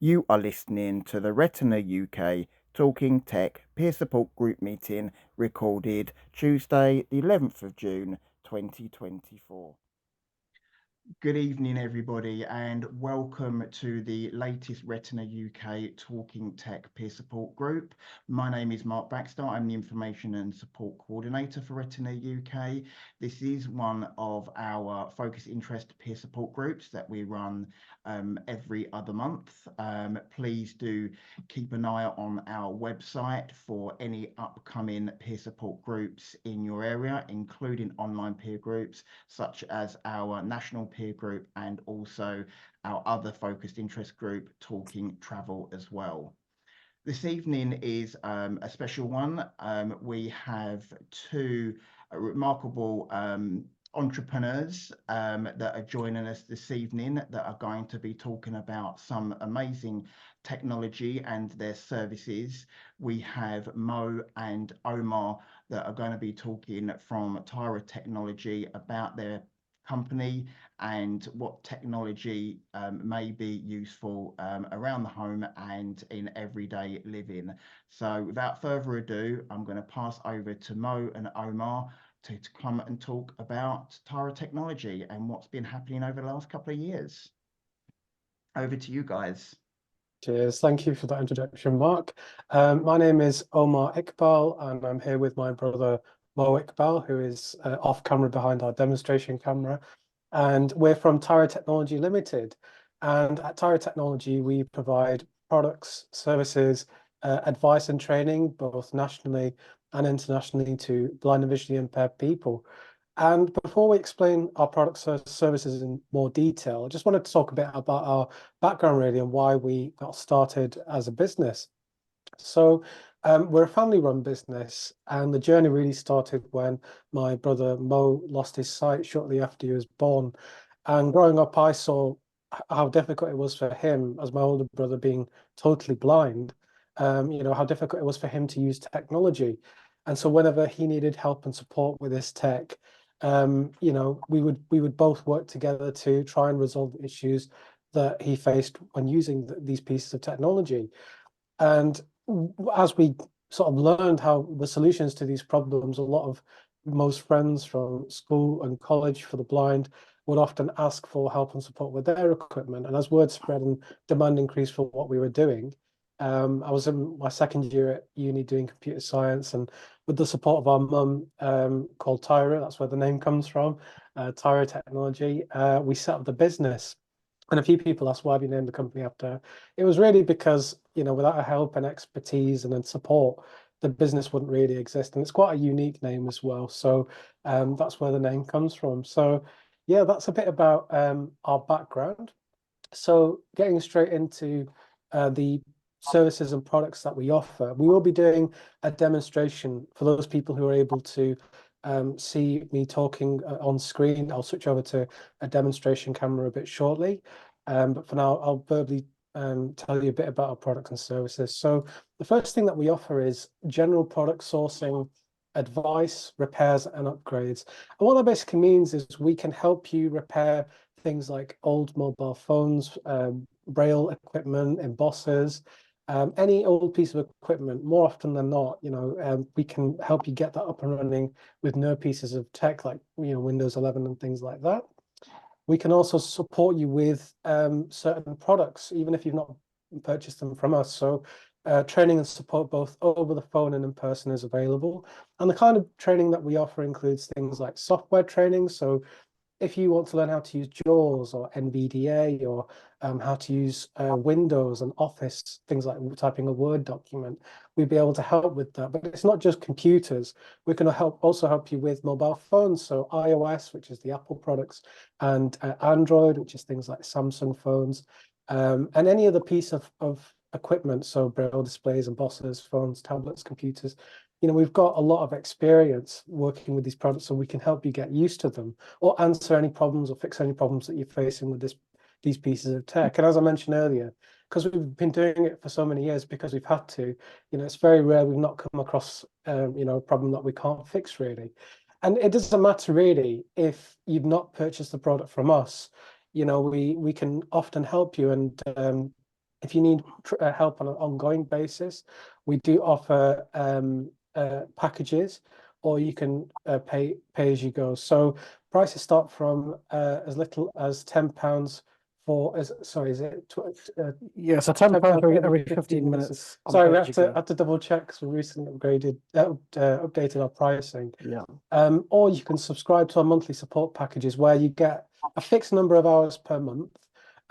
You are listening to the Retina UK Talking Tech Peer Support Group meeting recorded Tuesday, the 11th of June, 2024. Good evening, everybody, and welcome to the latest Retina UK Talking Tech Peer Support Group. My name is Mark Baxter. I'm the Information and Support Coordinator for Retina UK. This is one of our focus interest peer support groups that we run every other month. Please do keep an eye on our website for any upcoming peer support groups in your area, including online peer groups such as our national peer group and also our other focused interest group, Talking Travel, as well. This evening is a special one. We have two remarkable entrepreneurs that are joining us this evening that are going to be talking about some amazing technology and their services. We have Mo and Omar that are going to be talking from Taira Technology about their company and what technology may be useful around the home and in everyday living. So without further ado, I'm going to pass over to Mo and Omar to come and talk about Taira Technology and what's been happening over the last couple of years. Over to you guys. Cheers. Thank you for that introduction, Mark. My name is Omar Iqbal, and I'm here with my brother Mo Iqbal, who is off camera behind our demonstration camera. And we're from Taira Technology Limited. And at Taira Technology, we provide products, services, advice and training, both nationally and internationally, to blind and visually impaired people. And before we explain our products and services in more detail, I just wanted to talk a bit about our background really and why we got started as a business. So we're a family-run business, and the journey really started when my brother Mo lost his sight shortly after he was born. And growing up, I saw how difficult it was for him, as my older brother being totally blind, how difficult it was for him to use technology. And so whenever he needed help and support with this tech, we would both work together to try and resolve the issues that he faced when using these pieces of technology. And as we sort of learned how the solutions to these problems, a lot of most friends from school and college for the blind would often ask for help and support with their equipment. And as word spread and demand increased for what we were doing, I was in my second year at uni doing computer science, and with the support of our mum, called Taira, that's where the name comes from, Taira Technology, we set up the business. And a few people asked why we named the company after. It was really because, without her help and expertise and then support, the business wouldn't really exist. And it's quite a unique name as well. So that's where the name comes from. So yeah, that's a bit about our background. So getting straight into the services and products that we offer, we will be doing a demonstration for those people who are able to see me talking on screen. I'll switch over to a demonstration camera a bit shortly. But for now, I'll verbally tell you a bit about our products and services. So the first thing that we offer is general product sourcing, advice, repairs, and upgrades. And what that basically means is we can help you repair things like old mobile phones, braille equipment, embossers, any old piece of equipment. More often than not, we can help you get that up and running with no pieces of tech like Windows 11 and things like that. We can also support you with certain products, even if you've not purchased them from us. So training and support both over the phone and in person is available. And the kind of training that we offer includes things like software training. So if you want to learn how to use JAWS or NVDA or how to use Windows and Office, things like typing a Word document, we'd be able to help with that. But it's not just computers. We can also help you with mobile phones, so iOS, which is the Apple products, and Android, which is things like Samsung phones, and any other piece of equipment, so braille displays, embossers, phones, tablets, computers. We've got a lot of experience working with these products, so we can help you get used to them or answer any problems or fix any problems that you're facing with these pieces of tech. And as I mentioned earlier, because we've been doing it for so many years, because we've had to, it's very rare we've not come across, a problem that we can't fix really. And it doesn't matter really if you've not purchased the product from us. We can often help you, and if you need help on an ongoing basis, we do offer packages, or you can pay as you go. So prices start from as little as £10 for sorry, is it Yeah, so £10 £10 for every every 15 15 minutes? minutes on Sorry, we pay-as-you-go. have to double check because we recently updated our pricing. Yeah. Or you can subscribe to our monthly support packages where you get a fixed number of hours per month,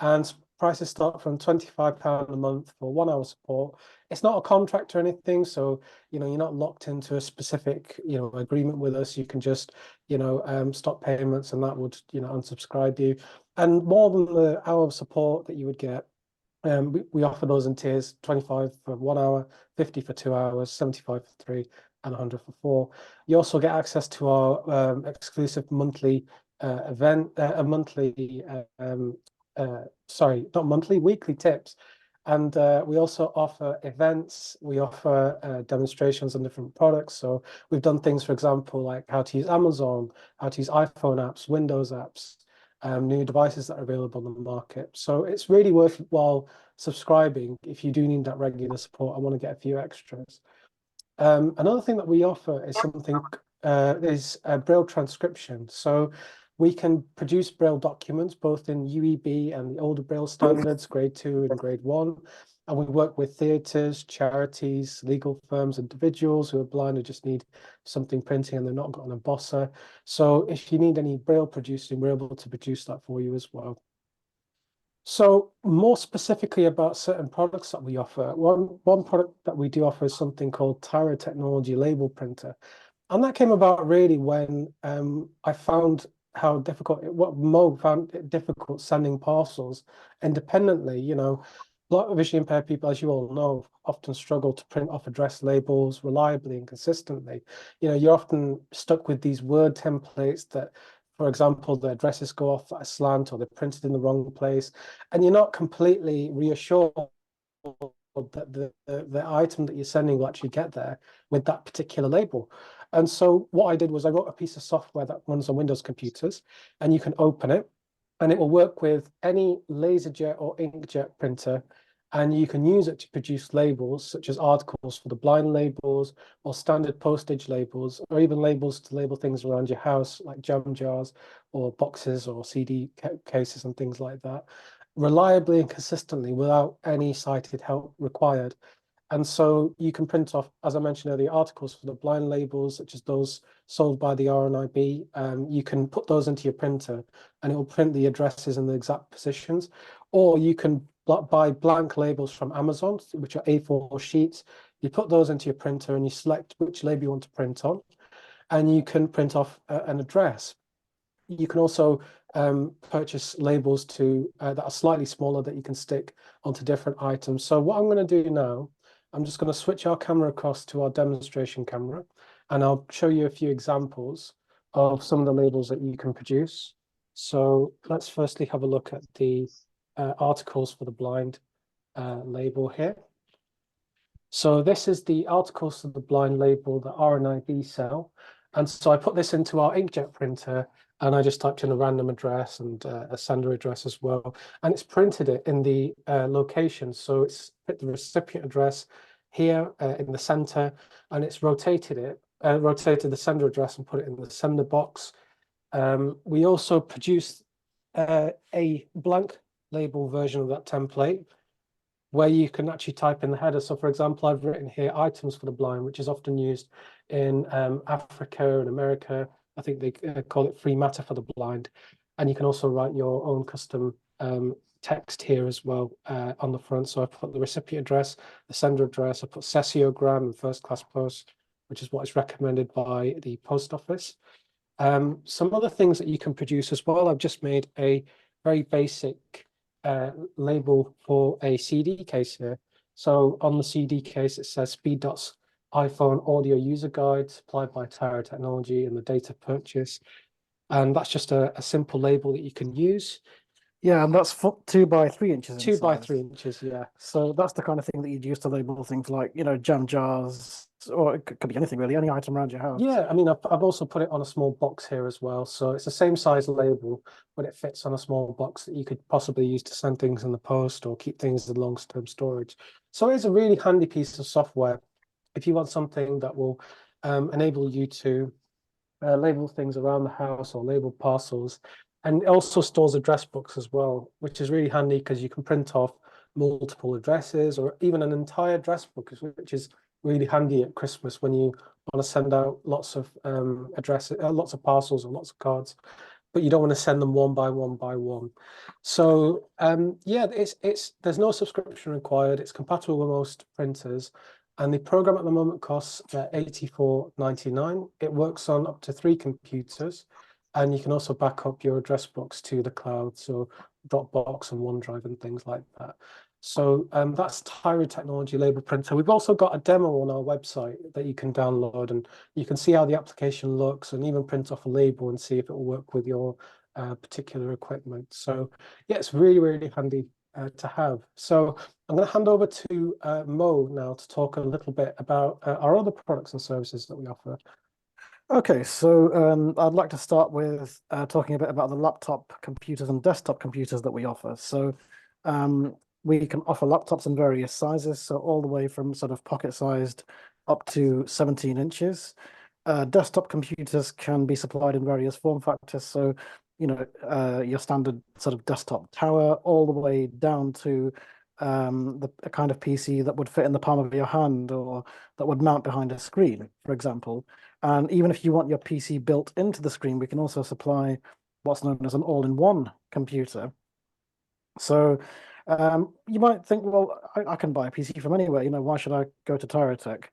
and prices start from £25 a month for 1 hour support. It's not a contract or anything, so you're not locked into a specific agreement with us. You can just stop payments, and that would unsubscribe you. And more than the hour of support that you would get, we offer those in tiers: 25 for 1 hour, 50 for 2 hours, 75 for 3, and 100 for 4. You also get access to our exclusive monthly sorry, not monthly, weekly tips. And we also offer events. We offer demonstrations on different products. So we've done things, for example, like how to use Amazon, how to use iPhone apps, Windows apps, new devices that are available on the market. So it's really worthwhile subscribing if you do need that regular support. I want to get a few extras. Another thing that we offer is something is Braille transcription. So we can produce Braille documents both in UEB and the older Braille standards, grade 2 and grade 1. And we work with theatres, charities, legal firms, individuals who are blind who just need something printing and they're not got an embosser. So if you need any Braille producing, we're able to produce that for you as well. So more specifically about certain products that we offer, one product that we do offer is something called Taira Technology label printer. And that came about really when I found how difficult what Mo found it difficult sending parcels independently. A lot of visually impaired people, as you all know, often struggle to print off address labels reliably and consistently. You're often stuck with these word templates that, for example, the addresses go off at a slant or they're printed in the wrong place, and you're not completely reassured that the item that you're sending will actually get there with that particular label. And so what I did was I wrote a piece of software that runs on Windows computers, and you can open it, and it will work with any LaserJet or inkjet printer, and you can use it to produce labels such as articles for the blind labels, or standard postage labels, or even labels to label things around your house like jam jars or boxes or CD cases and things like that, reliably and consistently without any sighted help required. And so you can print off, as I mentioned earlier, articles for the blind labels, such as those sold by the RNIB. You can put those into your printer and it will print the addresses in the exact positions. Or you can buy blank labels from Amazon, which are A4 sheets. You put those into your printer and you select which label you want to print on, and you can print off an address. You can also purchase labels that are slightly smaller that you can stick onto different items. So what I'm going to do now, I'm just going to switch our camera across to our demonstration camera, and I'll show you a few examples of some of the labels that you can produce. So let's firstly have a look at the articles for the blind label here. So this is the articles for the blind label that RNIB sell. And so I put this into our inkjet printer, and I just typed in a random address and a sender address as well. And it's printed it in the location. So it's put the recipient address here in the center, and it's rotated the sender address and put it in the sender box. We also produced a blank label version of that template where you can actually type in the header. So for example, I've written here items for the blind, which is often used in Africa and America. I think they call it free matter for the blind. And you can also write your own custom text here as well on the front. So I put the recipient address, the sender address, I put cessiogram and first class post, which is what is recommended by the post office. Some other things that you can produce as well. I've just made a very basic label for a CD case here. So on the CD case, it says Speed Dots iPhone Audio User Guide supplied by Taira Technology and the date of purchase. And that's just a simple label that you can use. Yeah, and that's 2 by 3 inches. 2 by 3 inches, yeah. So that's the kind of thing that you'd use to label things like, jam jars, or it could be anything really, any item around your house. Yeah, I mean, I've also put it on a small box here as well. So it's the same size label, but it fits on a small box that you could possibly use to send things in the post or keep things in long-term storage. So it's a really handy piece of software if you want something that will enable you to label things around the house or label parcels. And it also stores address books as well, which is really handy because you can print off multiple addresses or even an entire address book, which is really handy at Christmas when you want to send out lots of addresses, lots of parcels and lots of cards, but you don't want to send them one by one by one. So yeah, there's no subscription required. It's compatible with most printers. And the program at the moment costs $84.99. It works on up to 3 computers. And you can also back up your address books to the cloud, so Dropbox and OneDrive and things like that. So that's Taira Technology label printer. We've also got a demo on our website that you can download, and you can see how the application looks and even print off a label and see if it will work with your particular equipment. So yeah, it's really, really handy to have. So I'm going to hand over to Mo now to talk a little bit about our other products and services that we offer. Okay, so I'd like to start with talking a bit about the laptop computers and desktop computers that we offer. So we can offer laptops in various sizes, so all the way from sort of pocket-sized up to 17 inches. Desktop computers can be supplied in various form factors, so your standard sort of desktop tower, all the way down to the kind of PC that would fit in the palm of your hand or that would mount behind a screen, for example. And even if you want your PC built into the screen, we can also supply what's known as an all-in-one computer. So you might think, well, I can buy a PC from anywhere. Why should I go to Taira Tech?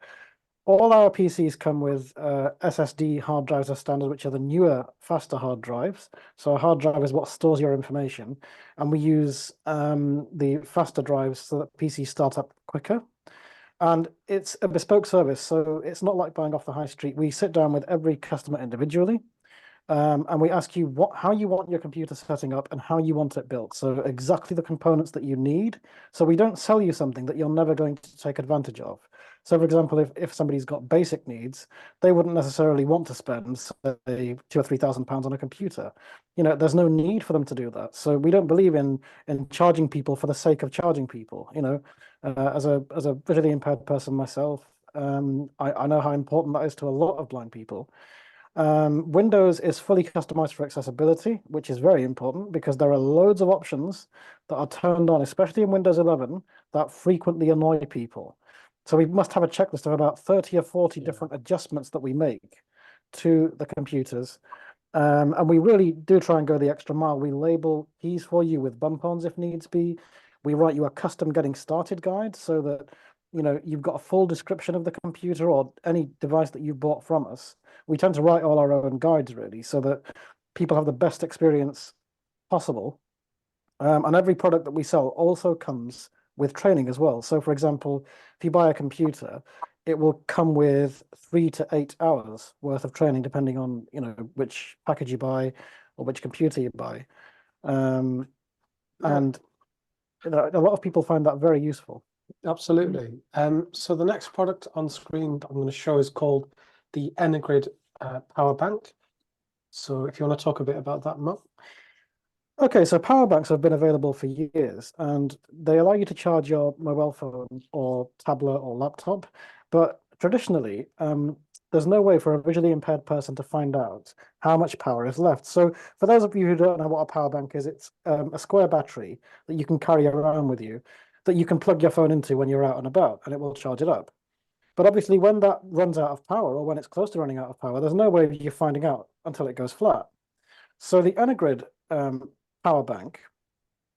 All our PCs come with SSD hard drives as standard, which are the newer, faster hard drives. So a hard drive is what stores your information. And we use the faster drives so that PCs start up quicker. And it's a bespoke service, so it's not like buying off the high street. We sit down with every customer individually, and we ask you how you want your computer setting up and how you want it built. So exactly the components that you need. So we don't sell you something that you're never going to take advantage of. So for example, if somebody's got basic needs, they wouldn't necessarily want to spend, say, £2,000 or £3,000 on a computer. There's no need for them to do that. So we don't believe in charging people for the sake of charging people. As a visually impaired person myself, I know how important that is to a lot of blind people. Windows is fully customized for accessibility, which is very important because there are loads of options that are turned on, especially in Windows 11, that frequently annoy people. So we must have a checklist of about 30 or 40 different adjustments that we make to the computers. And we really do try and go the extra mile. We label keys for you with bump-ons if needs be. We write you a custom getting started guide so that you've got a full description of the computer or any device that you bought from us. We tend to write all our own guides really so that people have the best experience possible. And every product that we sell also comes with training as well. So for example, if you buy a computer, it will come with 3 to 8 hours worth of training, depending on which package you buy or which computer you buy. And a lot of people find that very useful. Absolutely. So the next product on screen that I'm going to show is called the Energrid Power Bank. So if you want to talk a bit about that, Mo. Okay, so power banks have been available for years, and they allow you to charge your mobile phone or tablet or laptop. But traditionally, there's no way for a visually impaired person to find out how much power is left. So for those of you who don't know what a power bank is, it's a square battery that you can carry around with you, that you can plug your phone into when you're out and about, and it will charge it up. But obviously, when that runs out of power or when it's close to running out of power, there's no way you're finding out until it goes flat. So the Energrid power bank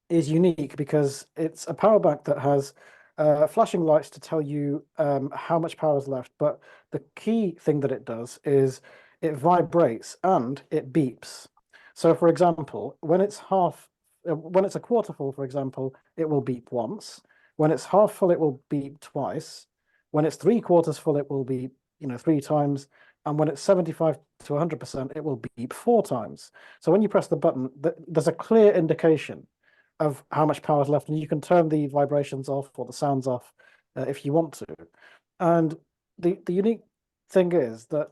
is unique because it's a power bank that has flashing lights to tell you how much power is left. But the key thing that it does is it vibrates and it beeps. So, for example, when it's a quarter full, for example, it will beep once. When it's half full, it will beep twice. When it's 3/4 full, it will beep 3 times. And when it's 75 to 100%, it will beep 4 times. So when you press the button, there's a clear indication of how much power is left, and you can turn the vibrations off or the sounds off if you want to. And the unique thing is that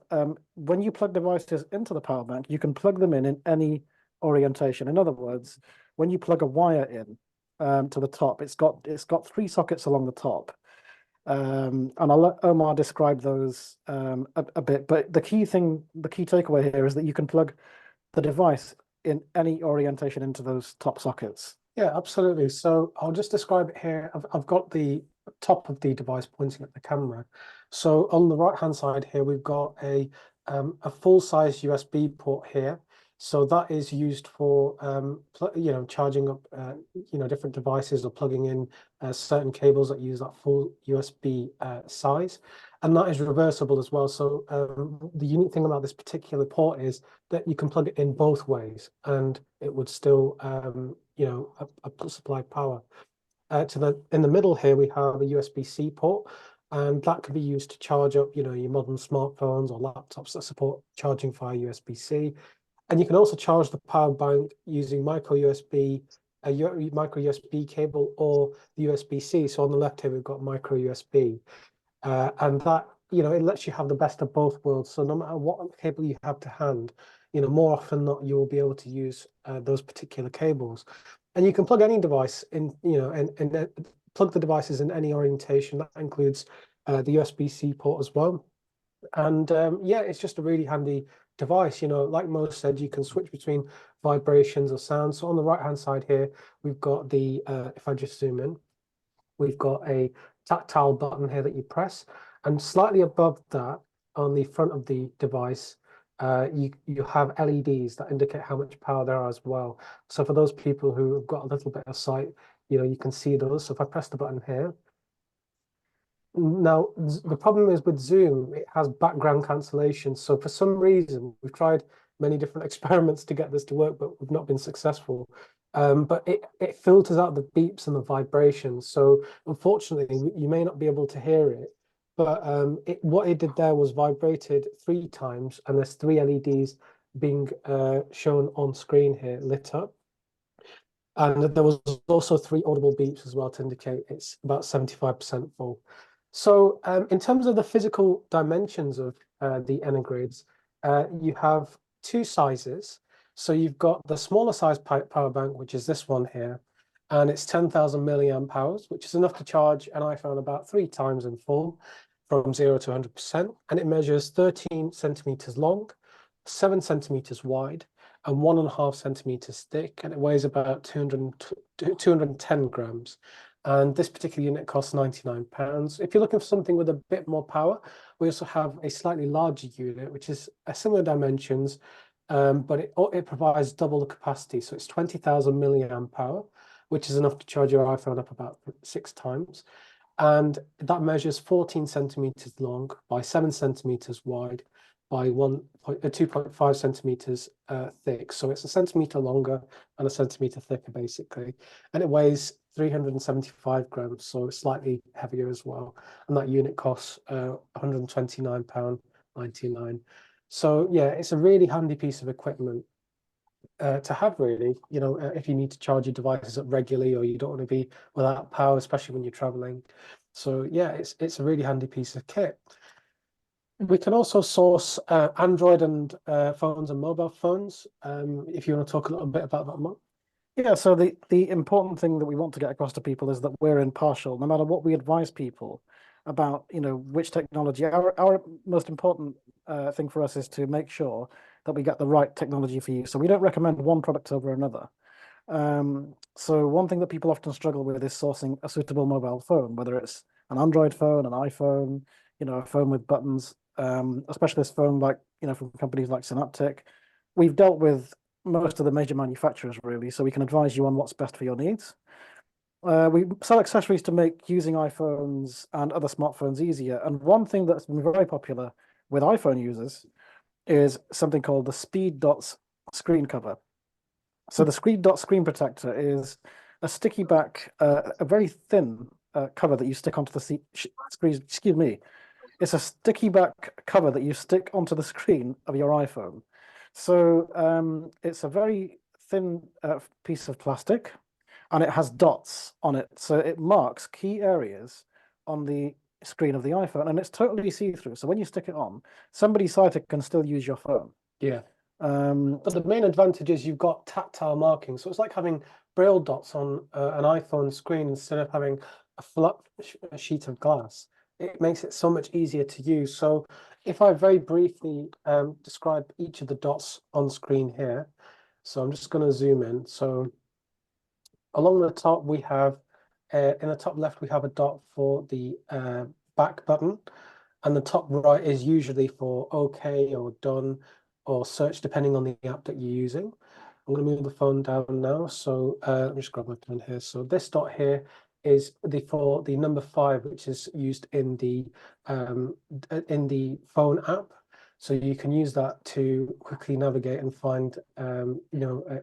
when you plug devices into the power bank, you can plug them in any orientation. In other words, when you plug a wire in to the top, it's got three sockets along the top. And I'll let Omar describe those a bit. But the key takeaway here is that you can plug the device in any orientation into those top sockets. Yeah, absolutely. So I'll just describe it here. I've got the top of the device pointing at the camera. So on the right hand side here, we've got a full-size USB port here. So that is used for charging up different devices or plugging in certain cables that use that full USB size, and that is reversible as well. So the unique thing about this particular port is that you can plug it in both ways, and it would still supply power. In the middle here, we have a USB-C port, and that can be used to charge up, your modern smartphones or laptops that support charging via USB-C. And you can also charge the power bank using micro USB cable or the USB-C. So on the left here, we've got micro USB, and that it lets you have the best of both worlds. So no matter what cable you have to hand, more often than not, you will be able to use those particular cables. And you can plug any device in, and plug the devices in any orientation. That includes the USB-C port as well. And yeah, it's just a really handy device. Like Mo said, you can switch between vibrations or sounds. So on the right-hand side here, we've got if I just zoom in, we've got a tactile button here that you press, and slightly above that, on the front of the device, you have LEDs that indicate how much power there are as well. So for those people who have got a little bit of sight, you can see those. So if I press the button here, now the problem is with Zoom, it has background cancellation. So for some reason, we've tried many different experiments to get this to work, but we've not been successful. But it filters out the beeps and the vibrations. So unfortunately, you may not be able to hear it. But what it did there was vibrated 3 times, and there's 3 LEDs being shown on screen here, lit up. And there was also 3 audible beeps as well to indicate it's about 75% full. So in terms of the physical dimensions of the Energrids, you have 2 sizes. So you've got the smaller size power bank, which is this one here, and it's 10,000 milliamp hours, which is enough to charge an iPhone about 3 times in full from 0 to 100%. And it measures 13 centimeters long, 7 centimeters wide, and 1.5 centimeters thick, and it weighs about 210 grams. And this particular unit costs £99. If you're looking for something with a bit more power, we also have a slightly larger unit, which is a similar dimensions, but it provides double the capacity. So it's 20,000 milliamp hour, which is enough to charge your iPhone up about 6 times. And that measures 14 centimeters long by 7 centimeters wide by 2.5 centimeters thick. So it's a centimeter longer and a centimeter thicker, basically. And it weighs 375 grams, so it's slightly heavier as well. And that unit costs £129.99. So yeah, it's a really handy piece of equipment to have, really, if you need to charge your devices up regularly or you don't want to be without power, especially when you're traveling. So yeah, it's a really handy piece of kit. We can also source Android and phones and mobile phones. If you want to talk a little bit about that, Mark. Yeah, so the important thing that we want to get across to people is that we're impartial, no matter what we advise people about, which technology. Our most important thing for us is to make sure that we get the right technology for you. So we don't recommend one product over another. So one thing that people often struggle with is sourcing a suitable mobile phone, whether it's an Android phone, an iPhone, a phone with buttons, especially this phone from companies like Synaptic. We've dealt with most of the major manufacturers, really, so we can advise you on what's best for your needs. We sell accessories to make using iPhones and other smartphones easier. And one thing that's been very popular with iPhone users is something called the Speed Dots screen cover. So the Speed Dot screen protector is a sticky back, a very thin cover that you stick onto the screen. Excuse me. It's a sticky back cover that you stick onto the screen of your iPhone. So it's a very thin piece of plastic, and it has dots on it. So it marks key areas on the screen of the iPhone, and it's totally see-through. So when you stick it on, somebody sighted can still use your phone. Yeah. But the main advantage is you've got tactile marking. So it's like having braille dots on an iPhone screen instead of having a flat sheet of glass. It makes it so much easier to use. So if I very briefly describe each of the dots on screen here. So I'm just going to zoom in. So along the top, we have, in the top left, we have a dot for the back button. And the top right is usually for OK or done or search, depending on the app that you're using. I'm going to move the phone down now. So let me just grab my pen here. So this dot here is for the number 5, which is used in the phone app. So you can use that to quickly navigate and find, a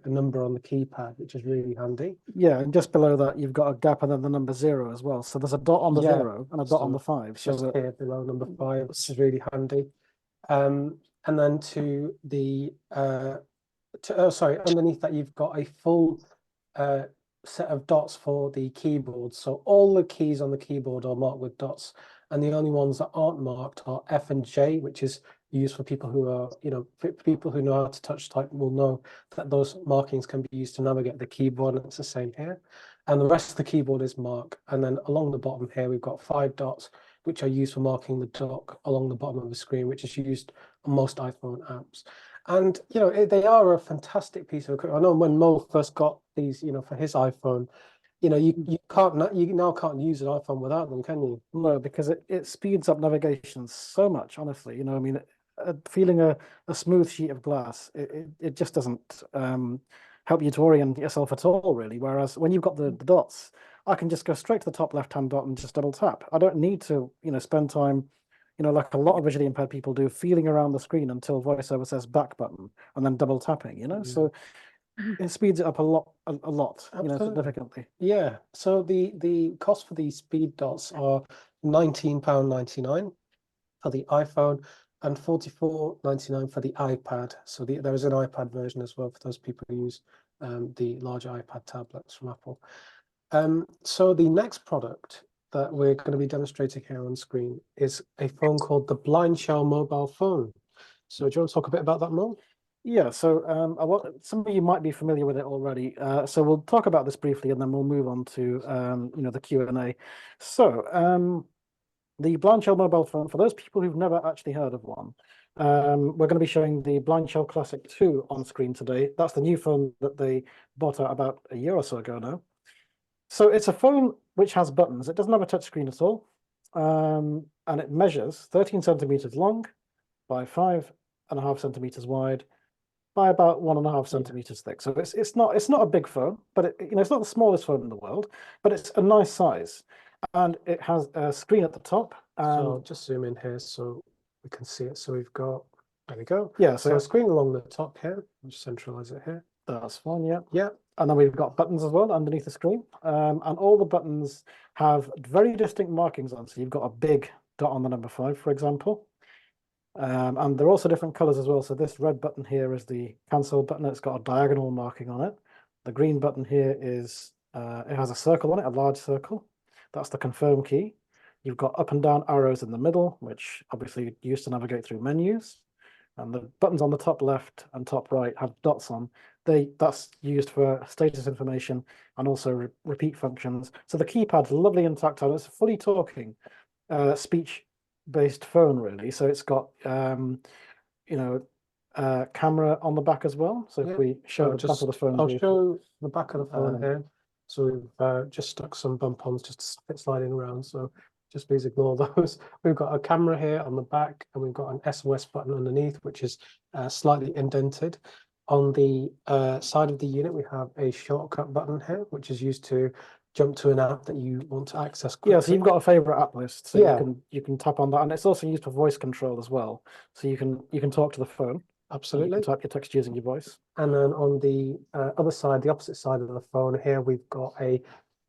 number on the keypad, which is really handy. Yeah, and just below that, you've got a gap and then the number 0 as well. So there's a dot on the 0 and a dot on the 5. So just here below number 5, which is really handy. And then to the underneath that, you've got a full set of dots for the keyboard. So all the keys on the keyboard are marked with dots, and the only ones that aren't marked are F and J, which is used for people who are, people who know how to touch type will know that those markings can be used to navigate the keyboard, and it's the same here. And the rest of the keyboard is marked. And then along the bottom here, we've got 5 dots, which are used for marking the dock along the bottom of the screen, which is used on most iPhone apps. And, they are a fantastic piece of equipment. I know when Mo first got these, for his iPhone, you now can't use an iPhone without them, can you? no, because it speeds up navigation so much, honestly. I mean, feeling a smooth sheet of glass, it just doesn't help you to orient yourself at all, really. Whereas when you've got the dots, I can just go straight to the top left-hand dot and just double tap. I don't need to, spend time, like a lot of visually impaired people do, feeling around the screen until VoiceOver says back button and then double tapping, So it speeds it up a lot, significantly. Yeah. So the cost for these speed dots are £19.99 for the iPhone and £44.99 for the iPad. So there is an iPad version as well for those people who use the larger iPad tablets from Apple. So the next product that we're going to be demonstrating here on screen is a phone called the Blind Shell mobile phone. So do you want to talk a bit about that, Mo? Yeah, so some of you might be familiar with it already. So we'll talk about this briefly, and then we'll move on to the Q&A. So the Blind Shell mobile phone, for those people who've never actually heard of one, we're going to be showing the Blind Shell Classic 2 on screen today. That's the new phone that they bought out about a year or so ago now. So it's a phone which has buttons. It doesn't have a touchscreen at all, and it measures 13 centimeters long by 5.5 centimeters wide by about 1.5 centimeters thick. So it's not a big phone, but it's not the smallest phone in the world, but it's a nice size, and it has a screen at the top. So I'll just zoom in here so we can see it. So we've got, there we go. Yeah, so a screen along the top here. I'll just centralize it here. That's fine. Yeah. Yeah. And then we've got buttons as well underneath the screen, and all the buttons have very distinct markings on. So you've got a big dot on the number 5, for example. And they're also different colors as well. So this red button here is the cancel button. It's got a diagonal marking on it. The green button here is, it has a circle on it, a large circle. That's the confirm key. You've got up and down arrows in the middle, which obviously you use to navigate through menus. And the buttons on the top left and top right have dots on. That's used for status information and also repeat functions. So the keypad's lovely and tactile. It's a fully talking speech-based phone, really. So it's got camera on the back as well. So if we show the back of the phone, I'll show the back of the phone here. So we've just stuck some bump-ons just to stop it sliding around. So just please ignore those. We've got a camera here on the back, and we've got an SOS button underneath, which is slightly indented. On the side of the unit, we have a shortcut button here, which is used to jump to an app that you want to access quickly. Yeah, so you've got a favorite app list, so you can tap on that, and it's also used for voice control as well. So you can talk to the phone. Absolutely. You can type your text using your voice. And then on the other side, the opposite side of the phone here, we've got a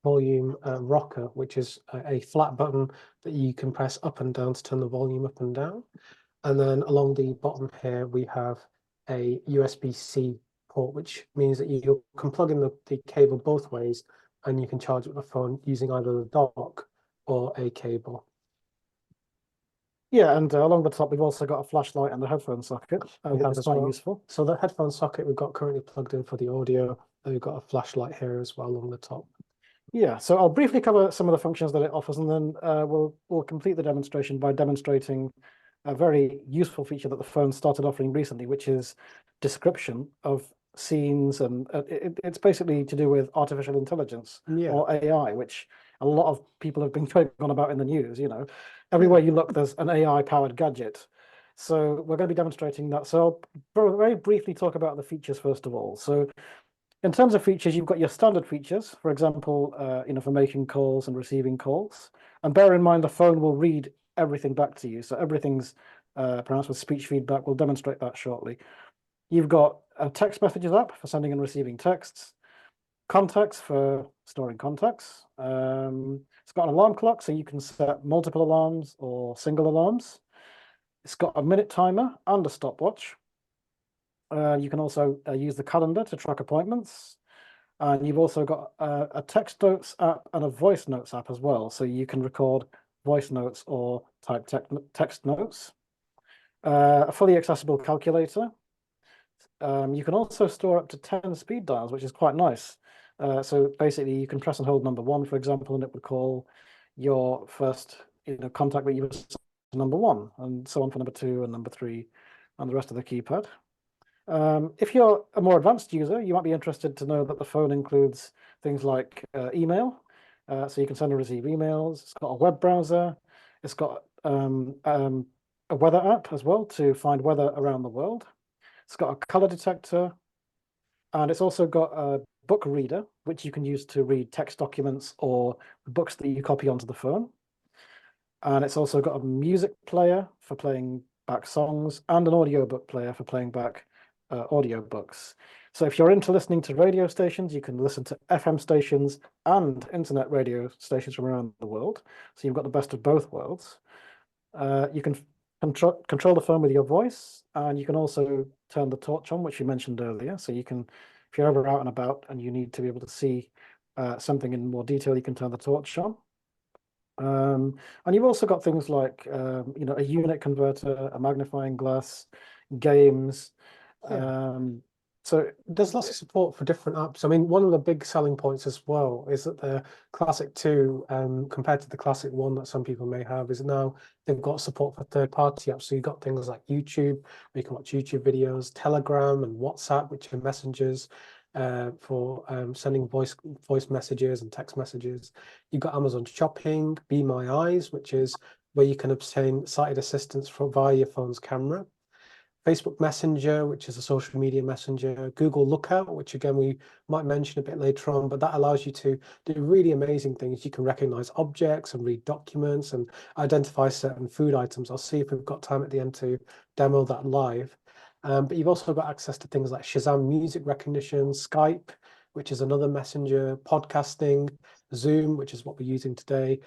volume rocker, which is a flat button that you can press up and down to turn the volume up and down. And then along the bottom here, we have a USB-C port, which means that you can plug in the cable both ways, and you can charge up the phone using either the dock or a cable. Yeah, and along the top, we've also got a flashlight and a headphone socket, which is quite useful. So the headphone socket we've got currently plugged in for the audio, and we've got a flashlight here as well along the top. Yeah, so I'll briefly cover some of the functions that it offers, and then we'll complete the demonstration by demonstrating a very useful feature that the phone started offering recently, which is description of scenes, and it's basically to do with artificial intelligence or AI, which a lot of people have been going on about in the news. Everywhere you look, there's an AI-powered gadget. So we're going to be demonstrating that. So I'll very briefly talk about the features first of all. So in terms of features, you've got your standard features, for example, for making calls and receiving calls. And bear in mind, the phone will read everything back to you. So everything's pronounced with speech feedback. We'll demonstrate that shortly. You've got a text messages app for sending and receiving texts, contacts for storing contacts. It's got an alarm clock, so you can set multiple alarms or single alarms. It's got a minute timer and a stopwatch. You can also use the calendar to track appointments. And you've also got a text notes app and a voice notes app as well. So you can record voice notes or type text notes. A fully accessible calculator. You can also store up to 10 speed dials, which is quite nice. So basically you can press and hold number 1, for example, and it would call your first contact that you was number 1, and so on for number 2 and number 3 and the rest of the keypad. If you're a more advanced user, you might be interested to know that the phone includes things like email. So you can send and receive emails. It's got a web browser. It's got a weather app as well to find weather around the world. It's got a color detector. And it's also got a book reader, which you can use to read text documents or books that you copy onto the phone. And it's also got a music player for playing back songs and an audiobook player for playing back audiobooks. So if you're into listening to radio stations, you can listen to FM stations and internet radio stations from around the world. So you've got the best of both worlds. You can control the phone with your voice, and you can also turn the torch on, which you mentioned earlier. So you can, if you're ever out and about and you need to be able to see something in more detail, you can turn the torch on. And you've also got things like, a unit converter, a magnifying glass, games. So there's lots of support for different apps. I mean, one of the big selling points as well is that the Classic 2, compared to the Classic 1 that some people may have, is now they've got support for third-party apps. So you've got things like YouTube, where you can watch YouTube videos, Telegram and WhatsApp, which are messengers for sending voice messages and text messages. You've got Amazon Shopping, Be My Eyes, which is where you can obtain sighted assistance via your phone's camera. Facebook Messenger, which is a social media messenger, Google Lookout, which again we might mention a bit later on, but that allows you to do really amazing things. You can recognize objects and read documents and identify certain food items. I'll see if we've got time at the end to demo that live. But you've also got access to things like Shazam music recognition, Skype, which is another messenger, podcasting, Zoom, which is what we're using today,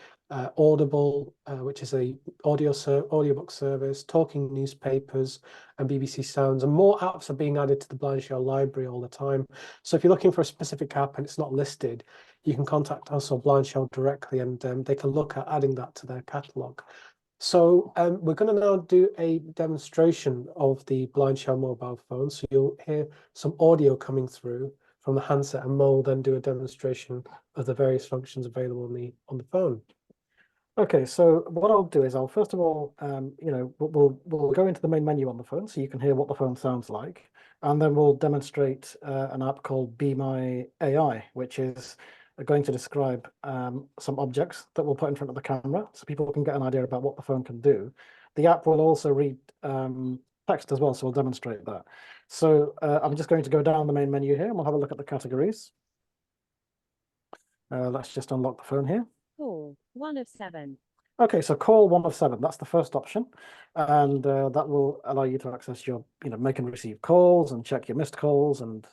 Audible, which is a audiobook service, talking newspapers, and BBC Sounds. And more apps are being added to the Blind Shell library all the time. So if you're looking for a specific app and it's not listed, you can contact us or Blind Shell directly, and they can look at adding that to their catalogue. So we're going to now do a demonstration of the Blind Shell mobile phone. So you'll hear some audio coming through from the handset, and Mo will then do a demonstration of the various functions available on the phone. Okay, so what I'll do is I'll first of all, we'll go into the main menu on the phone so you can hear what the phone sounds like, and then we'll demonstrate an app called Be My AI, which is going to describe some objects that we'll put in front of the camera so people can get an idea about what the phone can do. The app will also read text as well, so we'll demonstrate that. So I'm just going to go down the main menu here and we'll have a look at the categories. Let's just unlock the phone here. Call 1 of 7. Okay, so call 1 of 7. That's the first option, and that will allow you to access your, make and receive calls and check your missed calls and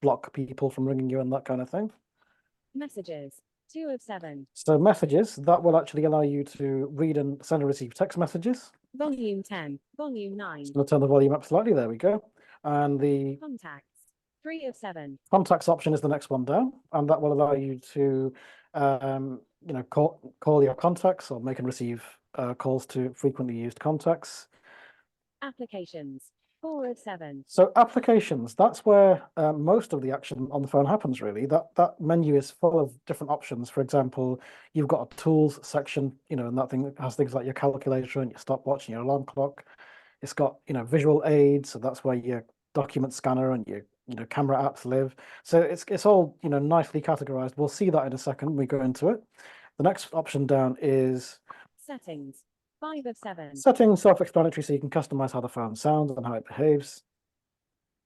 block people from ringing you and that kind of thing. Messages 2 of 7. So messages, that will actually allow you to read and send and receive text messages. Volume 10. Volume 9. So I'll turn the volume up slightly. There we go. And the Contacts 3 of 7. contacts option is the next one down, and that will allow you to call your contacts or make and receive calls to frequently used contacts. Applications. 4 of 7. So applications, that's where most of the action on the phone happens, really. That menu is full of different options. For example, you've got a tools section, and that thing has things like your calculator and your stopwatch and your alarm clock. It's got, visual aids, so that's where your document scanner and your, camera apps live. So it's all, nicely categorized. We'll see that in a second when we go into it. The next option down is Settings. 5 of 7. settings, self-explanatory, so you can customize how the phone sounds and how it behaves.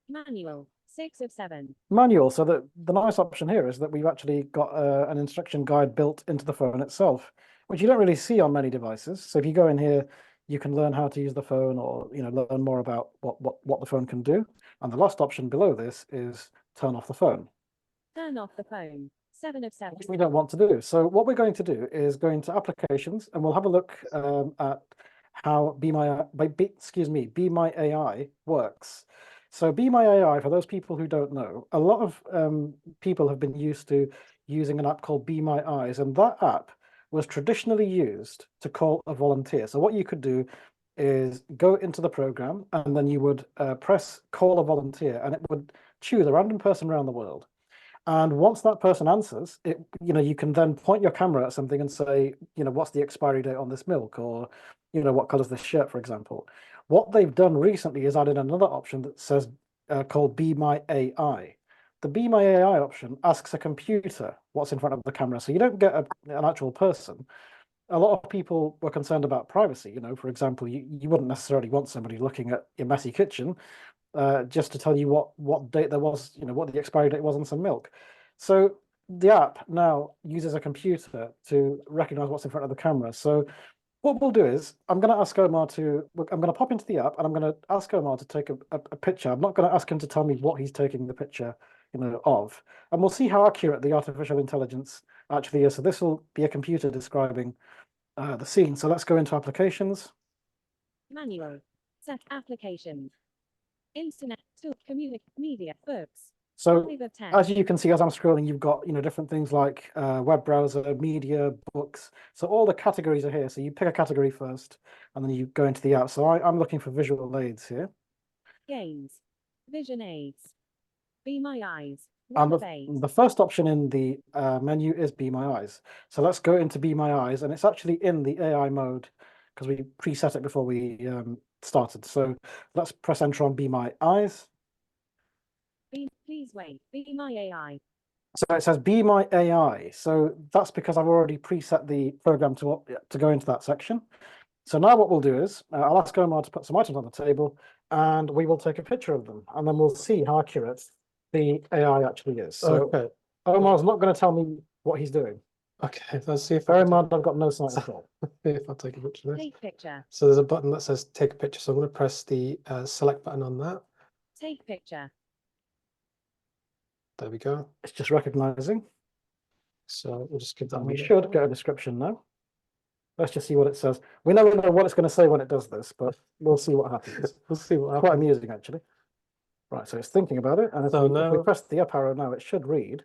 Manual. 6 of 7. Manual, so the nice option here is that we've actually got an instruction guide built into the phone itself, which you don't really see on many devices. So if you go in here, you can learn how to use the phone, or learn more about what the phone can do. And the last option below this is turn off the phone, Turn off the phone. 7 of 7. which we don't want to do. So what we're going to do is go into applications, and we'll have a look at how Be My AI works. So Be My AI, for those people who don't know, a lot of people have been used to using an app called Be My Eyes, and that app was traditionally used to call a volunteer. So what you could do is go into the program, and then you would press call a volunteer, and it would choose a random person around the world. And once that person answers, you can then point your camera at something and say, what's the expiry date on this milk, or what color's this shirt, for example. What they've done recently is added another option that says called Be My AI. The Be My AI option asks a computer what's in front of the camera, so you don't get an actual person. A lot of people were concerned about privacy. For example, you wouldn't necessarily want somebody looking at your messy kitchen just to tell you what date there was, what the expiry date was on some milk. So the app now uses a computer to recognize what's in front of the camera. So what we'll do is I'm going to pop into the app, and I'm going to ask Omar to take a picture. I'm not going to ask him to tell me what he's taking the picture, of, and we'll see how accurate the artificial intelligence actually is. So this will be a computer describing the scene. So let's go into applications. Manual. Set applications. Internet. Tool. Media. Books. So 5 of 10. as you can see, as I'm scrolling, you've got different things like web browser, media, books. So all the categories are here. So you pick a category first, and then you go into the app. So I'm looking for visual aids here. Games. Vision aids. Be My Eyes. And 1 of 8. the first option in the menu is Be My Eyes. So let's go into Be My Eyes, and it's actually in the AI mode because we preset it before we started. So let's press enter on Be My Eyes. Please wait. Be My AI. So it says Be My AI. So that's because I've already preset the program to go into that section. So now what we'll do is I'll ask Omar to put some items on the table, and we will take a picture of them, and then we'll see how accurate the AI actually is. So Okay. Omar's not going to tell me what he's doing. Okay, let's see if Bear in mind, I've got no sight at all. if I'll take a picture of this. Take picture. So there's a button that says take a picture. So I'm going to press the select button on that. Take picture. There we go. It's just recognizing. So we'll just give that And a we minute. should get a description now. Let's just see what it says. We never know what it's going to say when it does this, but we'll see what happens. We'll see what Quite happens. amusing, actually. Right, so it's thinking about it, and if So we now- press the up arrow now, it should read.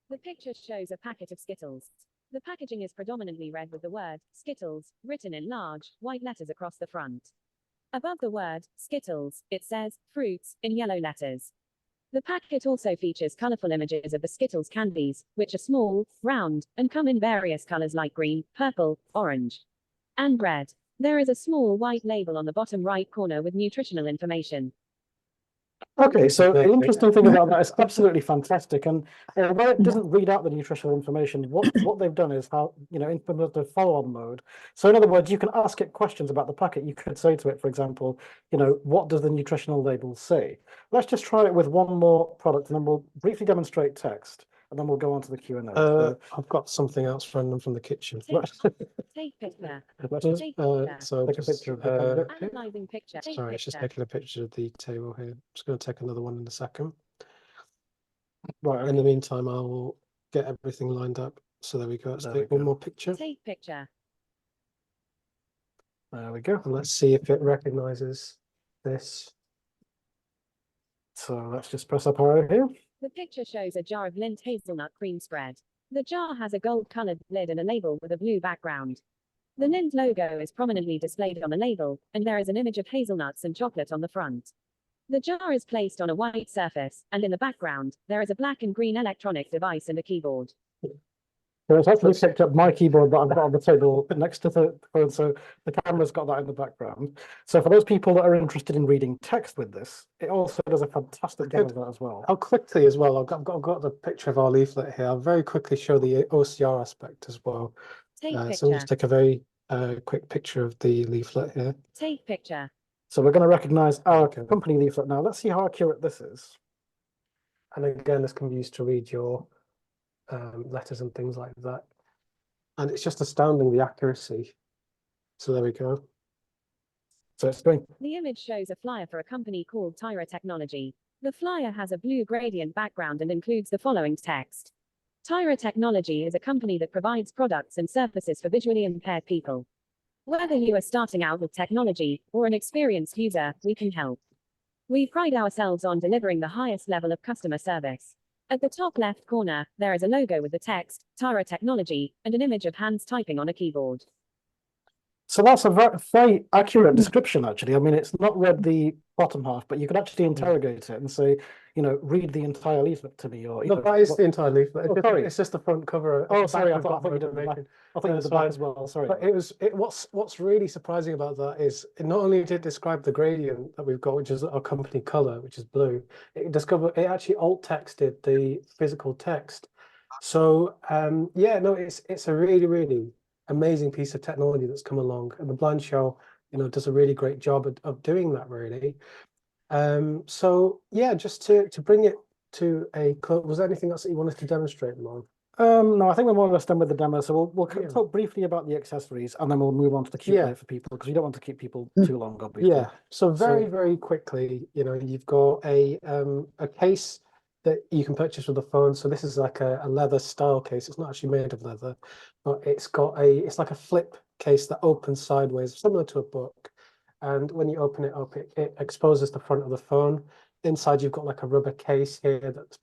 The picture shows a packet of Skittles. The packaging is predominantly red with the word Skittles written in large, white letters across the front. Above the word Skittles, it says fruits in yellow letters. The packet also features colorful images of the Skittles candies, which are small, round, and come in various colors like green, purple, orange, and red. There is a small white label on the bottom right corner with nutritional information. Okay, so the Okay. interesting thing about that is absolutely fantastic. And where it doesn't read out the nutritional information, what they've done is how, implement the follow-on mode. So in other words, you can ask it questions about the packet. You could say to it, for example, what does the nutritional label say? Let's just try it with one more product, and then we'll briefly demonstrate text, and then we'll go on to the Q&A. I've got something else random from the kitchen. Take picture. Let's just Take picture. So take a just, picture of the candidate. Analyzing picture. Take sorry, it's just picture. taking a picture of the table here. I'm just going to take another one in a second. Right, In the meantime, I will get everything lined up. So there we go. Let's There we take one go. more picture, Take picture. there we go. and let's see if it recognizes this. So let's just press up arrow here. The picture shows a jar of Lindt hazelnut cream spread. The jar has a gold-colored lid and a label with a blue background. The Lindt logo is prominently displayed on the label, and there is an image of hazelnuts and chocolate on the front. The jar is placed on a white surface, and in the background, there is a black and green electronic device and a keyboard. So it's actually picked up my keyboard that I've got on the table next to the phone, so the camera's got that in the background. So for those people that are interested in reading text with this, it also does a fantastic job of that as well. I'll quickly as well, I've got the picture of our leaflet here. I'll very quickly show the OCR aspect as well. Take So we'll picture. just take a very quick picture of the leaflet here. Take picture. So we're going to recognize our company leaflet now. Let's see how accurate this is. And again, this can be used to read your letters and things like that. And it's just astounding, the accuracy. So there we go. So it's going. The image shows a flyer for a company called Taira Technology. The flyer has a blue gradient background and includes the following text. Taira Technology is a company that provides products and services for visually impaired people. Whether you are starting out with technology or an experienced user, we can help. We pride ourselves on delivering the highest level of customer service. At the top left corner, there is a logo with the text, Taira Technology, and an image of hands typing on a keyboard. So that's a very accurate description, actually. I mean, it's not read the bottom half, but you could actually interrogate it and say, read the entire leaflet to me. Or No, that is the entire leaflet. Sorry. It's just the front cover. Oh, sorry, I thought back you did the back. I thought you did the back as well. Sorry. But what's really surprising about that is it not only did it describe the gradient that we've got, which is our company color, which is blue, it actually alt texted the physical text. So yeah, no, it's a really, really amazing piece of technology that's come along, and the Blind Shell, does a really great job of doing that, really. So yeah, just to bring it to a close, was there anything else that you wanted to demonstrate, Mo? No, I think we're more or less done with the demo. So we'll talk briefly about the accessories, and then we'll move on to the Q&A for people, because we don't want to keep people too long, obviously. Yeah. So very quickly, you've got a case that you can purchase with a phone. So this is like a leather style case. It's not actually made of leather, but it's like a flip case that opens sideways, similar to a book. And when you open it up, it exposes the front of the phone. Inside, you've got like a rubber case here that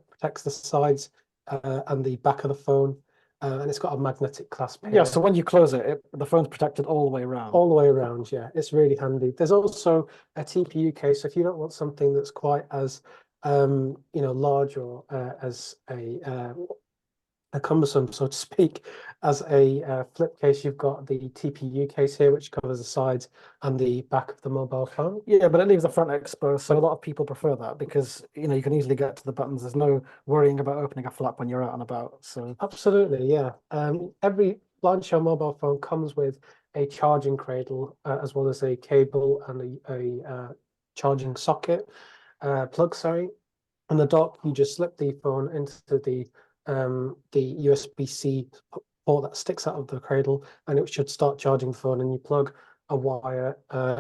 protects the sides and the back of the phone. And it's got a magnetic clasp here. Yeah, so when you close it, the phone's protected all the way around. All the way around, yeah. It's really handy. There's also a TPU case. So if you don't want something that's quite as large or as a cumbersome, so to speak, as a flip case, you've got the TPU case here, which covers the sides and the back of the mobile phone. Yeah, but it leaves the front exposed, so a lot of people prefer that because you can easily get to the buttons. There's no worrying about opening a flap when you're out and about. So absolutely, yeah. Every Blind Shell mobile phone comes with a charging cradle as well as a cable and a charging socket plug. Sorry, and the dock. You just slip the phone into the USB-C port that sticks out of the cradle, and it should start charging the phone. And you plug a wire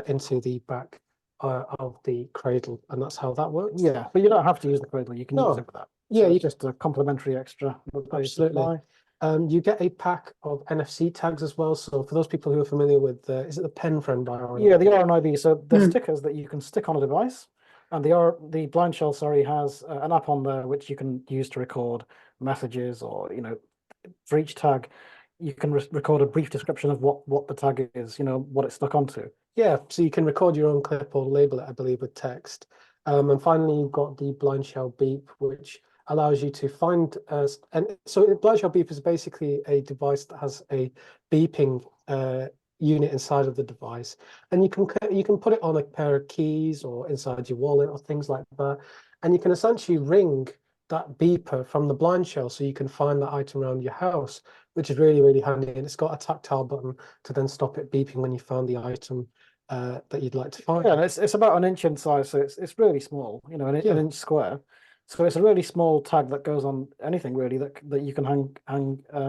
into the back of the cradle, and that's how that works. Yeah, but you don't have to use the cradle. You can use it for that. Yeah, so just a complimentary extra. Absolutely. You get a pack of NFC tags as well. So for those people who are familiar with, is it the Pen Friend by RNIB? Yeah, the RNIB. So the stickers that you can stick on a device, and the Blind Shell, has an app on there which you can use to record messages, or for each tag, you can record a brief description of what the tag is, what it's stuck onto. Yeah, so you can record your own clip or label it, I believe, with text. And finally, you've got the Blind Shell Beep, which allows you to find and so the Blind Shell Beep is basically a device that has a beeping unit inside of the device, and you can put it on a pair of keys or inside your wallet or things like that, and you can essentially ring that beeper from the Blind Shell, so you can find that item around your house, which is really, really handy. And it's got a tactile button to then stop it beeping when you found the item that you'd like to find. Yeah, and it's about an inch in size, so it's really small, an inch square. So it's a really small tag that goes on anything really that you can hang a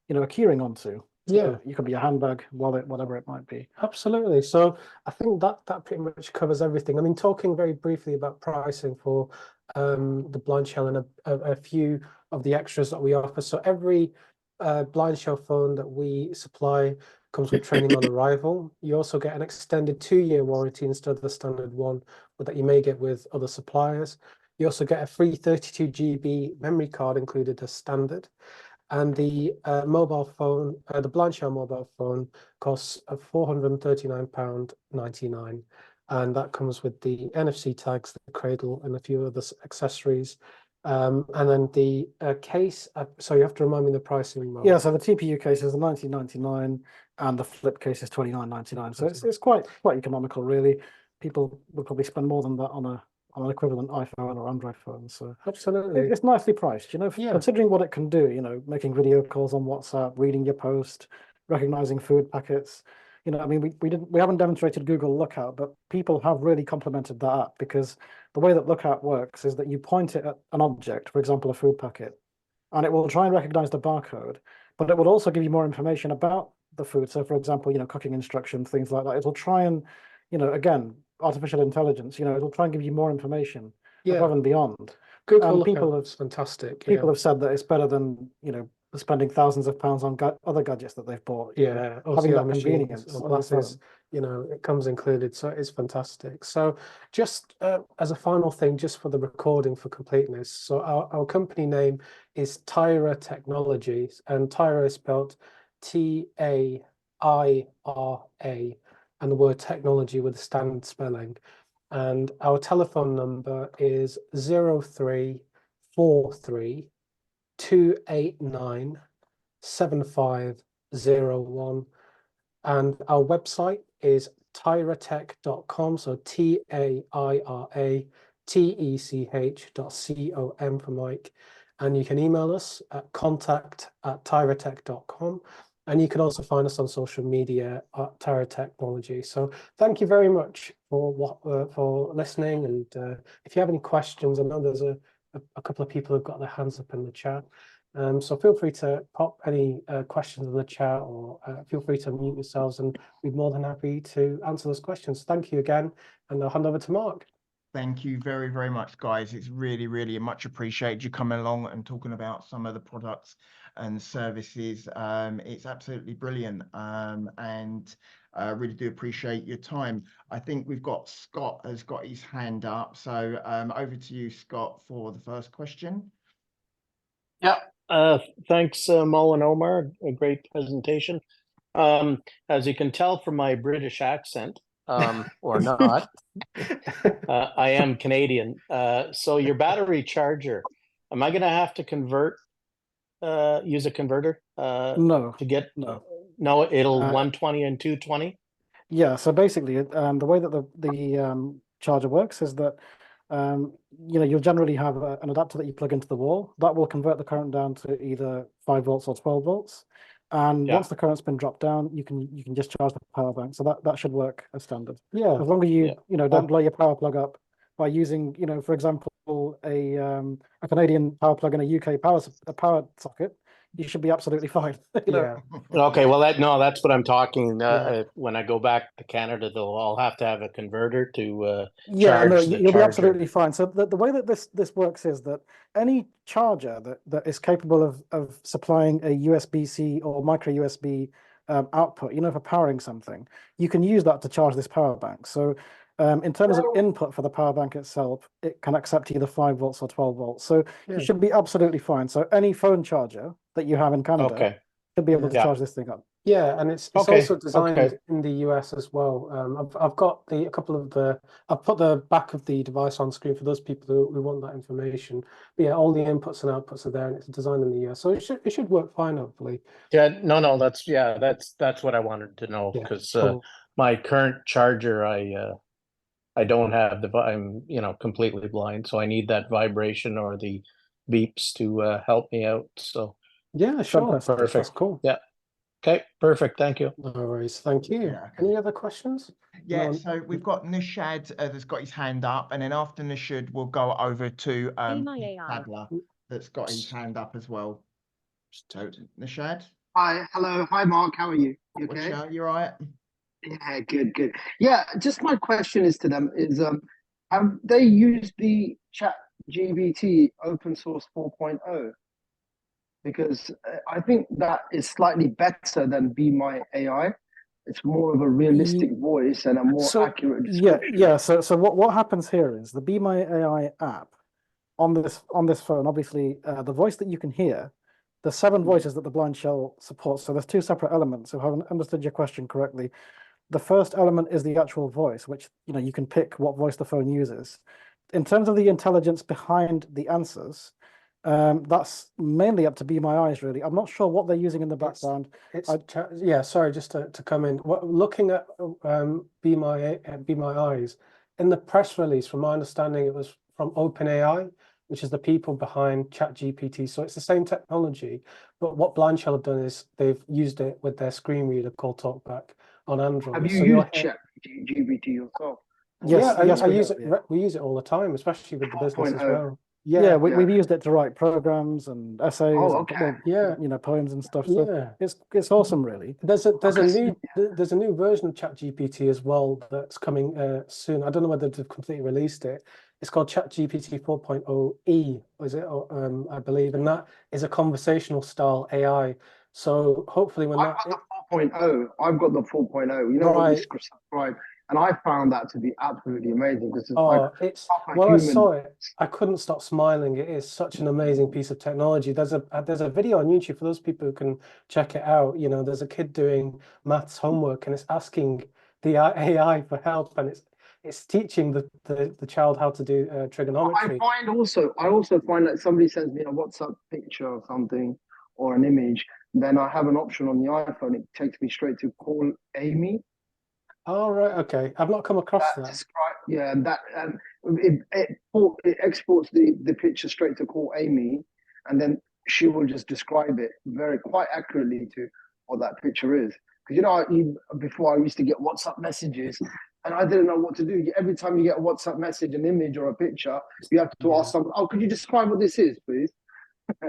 keyring onto. So you could be a handbag, wallet, whatever it might be. Absolutely. So I think that pretty much covers everything. I mean, talking very briefly about pricing for the Blind Shell and a few of the extras that we offer. So every Blind Shell phone that we supply comes with training on arrival. You also get an extended 2-year warranty instead of the standard one that you may get with other suppliers. You also get a free 32 GB memory card included as standard. And the mobile phone, the blind shell mobile phone costs £439.99. And that comes with the NFC tags, the cradle, and a few other accessories. And then the case, so you have to remind me the pricing. Mo. Yeah, so the TPU case is $19.99 and the flip case is $29.99. So it's quite economical, really. People would probably spend more than that on an equivalent iPhone or Android phone. So Absolutely. it's nicely priced, you know, Yeah. considering what it can do, you know, making video calls on WhatsApp, reading your post, recognizing food packets. You know, I mean, we haven't demonstrated Google Lookout, but people have really complimented that app because the way that Lookout works is that you point it at an object, for example, a food packet, and it will try and recognize the barcode, but it will also give you more information about the food. So, for example, you know, cooking instructions, things like that. It'll try and, you know, again, artificial intelligence, you know, it'll try and give you more information above and beyond. Google People Lookout is fantastic. People have said that it's better than, you know, spending thousands of pounds on other gadgets that they've bought. Yeah, having OCR that convenience machines, on that phone. appliances, you know, it comes included, so it's fantastic. So just as a final thing, just for the recording for completeness, so our company name is Taira Technology, and Taira is spelled Taira, and the word technology with a standard spelling. And our telephone number is 0343 289 7501. And our website is tairatech.com. So TAIRATECH.com for Mike. And you can email us at contact@tairatech.com. And you can also find us on social media at Taira Technology. So thank you very much for listening. And if you have any questions, I know there's a couple of people who've got their hands up in the chat. So feel free to pop any questions in the chat, or feel free to mute yourselves, and we'd be more than happy to answer those questions. Thank you again, and I'll hand over to Mark. Thank you very, very much, guys. It's really, really much appreciated you coming along and talking about some of the products and services. It's absolutely brilliant, and I really do appreciate your time. I think we've got Scott has got his hand up, so over to you, Scott, for the first question. Yeah, thanks, Mo and Omar. A great presentation. As you can tell from my British accent, or not, I am Canadian. So your battery charger, am I going to have to use a converter? No. To get no. No, it'll 120 and 220. Yeah. So basically, the way that the charger works is that you know, you'll generally have an adapter that you plug into the wall that will convert the current down to either 5 volts or 12 volts. And once the current's been dropped down, you can just charge the power bank. So that should work as standard. Yeah. As long as you don't blow your power plug up by using, you know, for example, a Canadian power plug in a UK power socket, you should be absolutely fine. you know? Okay, well that's what I'm talking. When I go back to Canada, though, I'll have to have a converter to charge the you'll charger. be absolutely fine. So the way that this works is that any charger that is capable of supplying a USB-C or micro USB output, you know, for powering something, you can use that to charge this power bank. So in terms of input for the power bank itself, it can accept either 5 volts or 12 volts. So you should be absolutely fine. So any phone charger that you have in Canada should be able to charge this thing up. Yeah, and it's also designed in the US as well. I've got I've put the back of the device on screen for those people who want that information. But yeah, all the inputs and outputs are there, and it's designed in the US, so it should work fine, hopefully. Yeah, no, that's what I wanted to know, because my current charger, I don't have I'm completely blind, so I need that vibration or the beeps to help me out. So yeah, sure, perfect. That's cool. Yeah. Okay, perfect. Thank you. No worries. Thank you. Yeah, okay. Any other questions? Yeah, so we've got Nishad that's got his hand up, and then after Nishad, we'll go over to Adler that's got his hand up as well. So Nishad. Hi, hello, hi Mark. How are you? You okay? You all right? Yeah, good. Yeah, just my question is to them is have they used the ChatGPT open source 4.0? Because I think that is slightly better than Be My AI. It's more of a realistic voice and a more accurate description. Yeah. So what happens here is the Be My AI app on this phone. Obviously, the voice that you can hear, the 7 voices that the blind shell supports. So there's 2 separate elements. If I haven't understood your question correctly, the first element is the actual voice, which you can pick what voice the phone uses. In terms of the intelligence behind the answers, that's mainly up to Be My Eyes, really. I'm not sure what they're using in the background. Yeah, sorry, just to come in. Looking at Be My Eyes, in the press release, from my understanding, it was from OpenAI, which is the people behind ChatGPT. So it's the same technology, but what Blind Shell have done is they've used it with their screen reader called TalkBack on Android. Have you So used ChatGPT yourself? Yes, yeah, yes, I we use have, it. yeah. We use it all the time, especially with the business as 4.0. well. Yeah, Yeah, we've used it to write programs and essays, Oh, and, okay. well, yeah, poems and stuff. So yeah. it's awesome, really. There's a Okay. new version of ChatGPT as well that's coming soon. I don't know whether they've completely released it. It's called ChatGPT 4.0e, is it? I believe, and that is a conversational style AI. So hopefully, when I've got the 4.0. I've got the 4.0. You know what you right, subscribe, and I found that to be absolutely amazing because it's like it's proper when I human. saw it, I couldn't stop smiling. It is such an amazing piece of technology. There's a video on YouTube for those people who can check it out. There's a kid doing maths homework and it's asking the AI for help, and it's teaching the child how to do trigonometry. I also find that somebody sends me a WhatsApp picture or something or an image, then I have an option on the iPhone. It takes me straight to call Amy. Oh, right, okay. I've not come across that. Yeah, and that it exports the picture straight to call Amy, and then she will just describe it quite accurately to what that picture is. Because before I used to get WhatsApp messages, and I didn't know what to do. Every time you get a WhatsApp message, an image or a picture, you have to ask someone, "Oh, could you describe what this is, please?"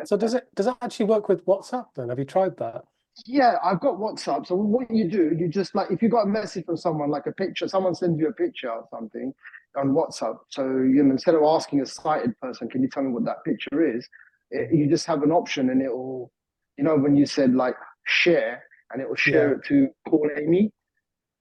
So does it actually work with WhatsApp then? Have you tried that? Yeah, I've got WhatsApp. So what you do, you just like if you got a message from someone, like a picture, someone sends you a picture or something on WhatsApp. So instead of asking a sighted person, can you tell me what that picture is? You just have an option, and it will, when you said like share, and it will share it to call Amy,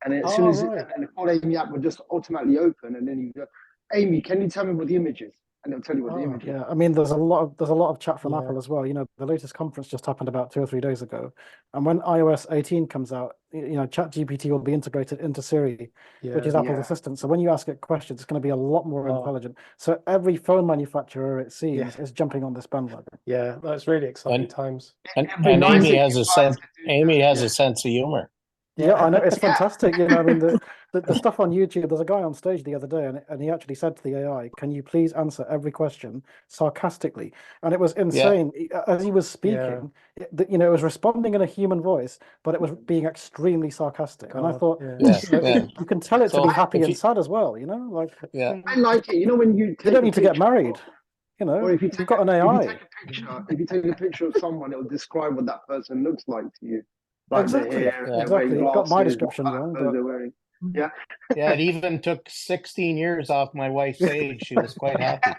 and as soon as and the call Amy app will just automatically open, and then you go, Amy, can you tell me what the image is? And it'll tell you what the image is. Yeah, I mean, there's a lot of chat from Apple as well. The latest conference just happened about 2 or 3 days ago, and when iOS 18 comes out, ChatGPT will be integrated into Siri, which is Apple's assistant. So when you ask it questions, it's going to be a lot more intelligent. So every phone manufacturer, it seems, is jumping on this bandwagon. Yeah, that's really exciting times. And Amy has a sense. Amy has a sense of humor. Yeah, I know, it's fantastic. I mean, the stuff on YouTube, there's a guy on stage the other day, and he actually said to the AI, "Can you please answer every question sarcastically?" And it was insane. As he was speaking, it was responding in a human voice, but it was being extremely sarcastic. And I thought, you can tell it to be happy and sad as well. Like, I like it. When you don't need to get married. Or if you've got an AI. If you take a picture of someone, it will describe what that person looks like to you. Like Exactly. the hair, Exactly. It got my description what wrong, clothes but they're wearing. Yeah. Yeah, it even took 16 years off my wife's age. She was quite happy.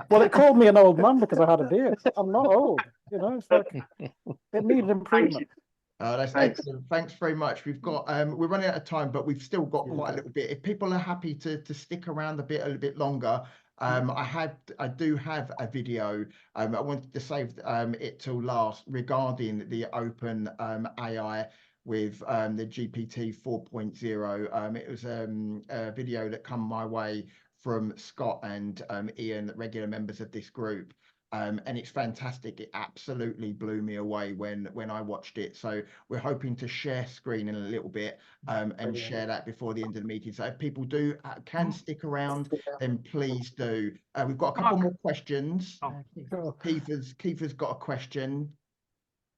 Well, it called me an old man because I had a beard. I'm not old. It's like it needed improvement. That's excellent. Thanks very much. We've got we're running out of time, but we've still got quite a little bit. If people are happy to stick around a little bit longer, I do have a video. I wanted to save it till last regarding the open AI with the GPT 4.0. It was a video that come my way from Scott and Ian, regular members of this group. And it's fantastic. It absolutely blew me away when I watched it. So we're hoping to share screen in a little bit and share that before the end of the meeting. So if people can stick around, then please do. We've got a couple more questions. Keitha's got a question.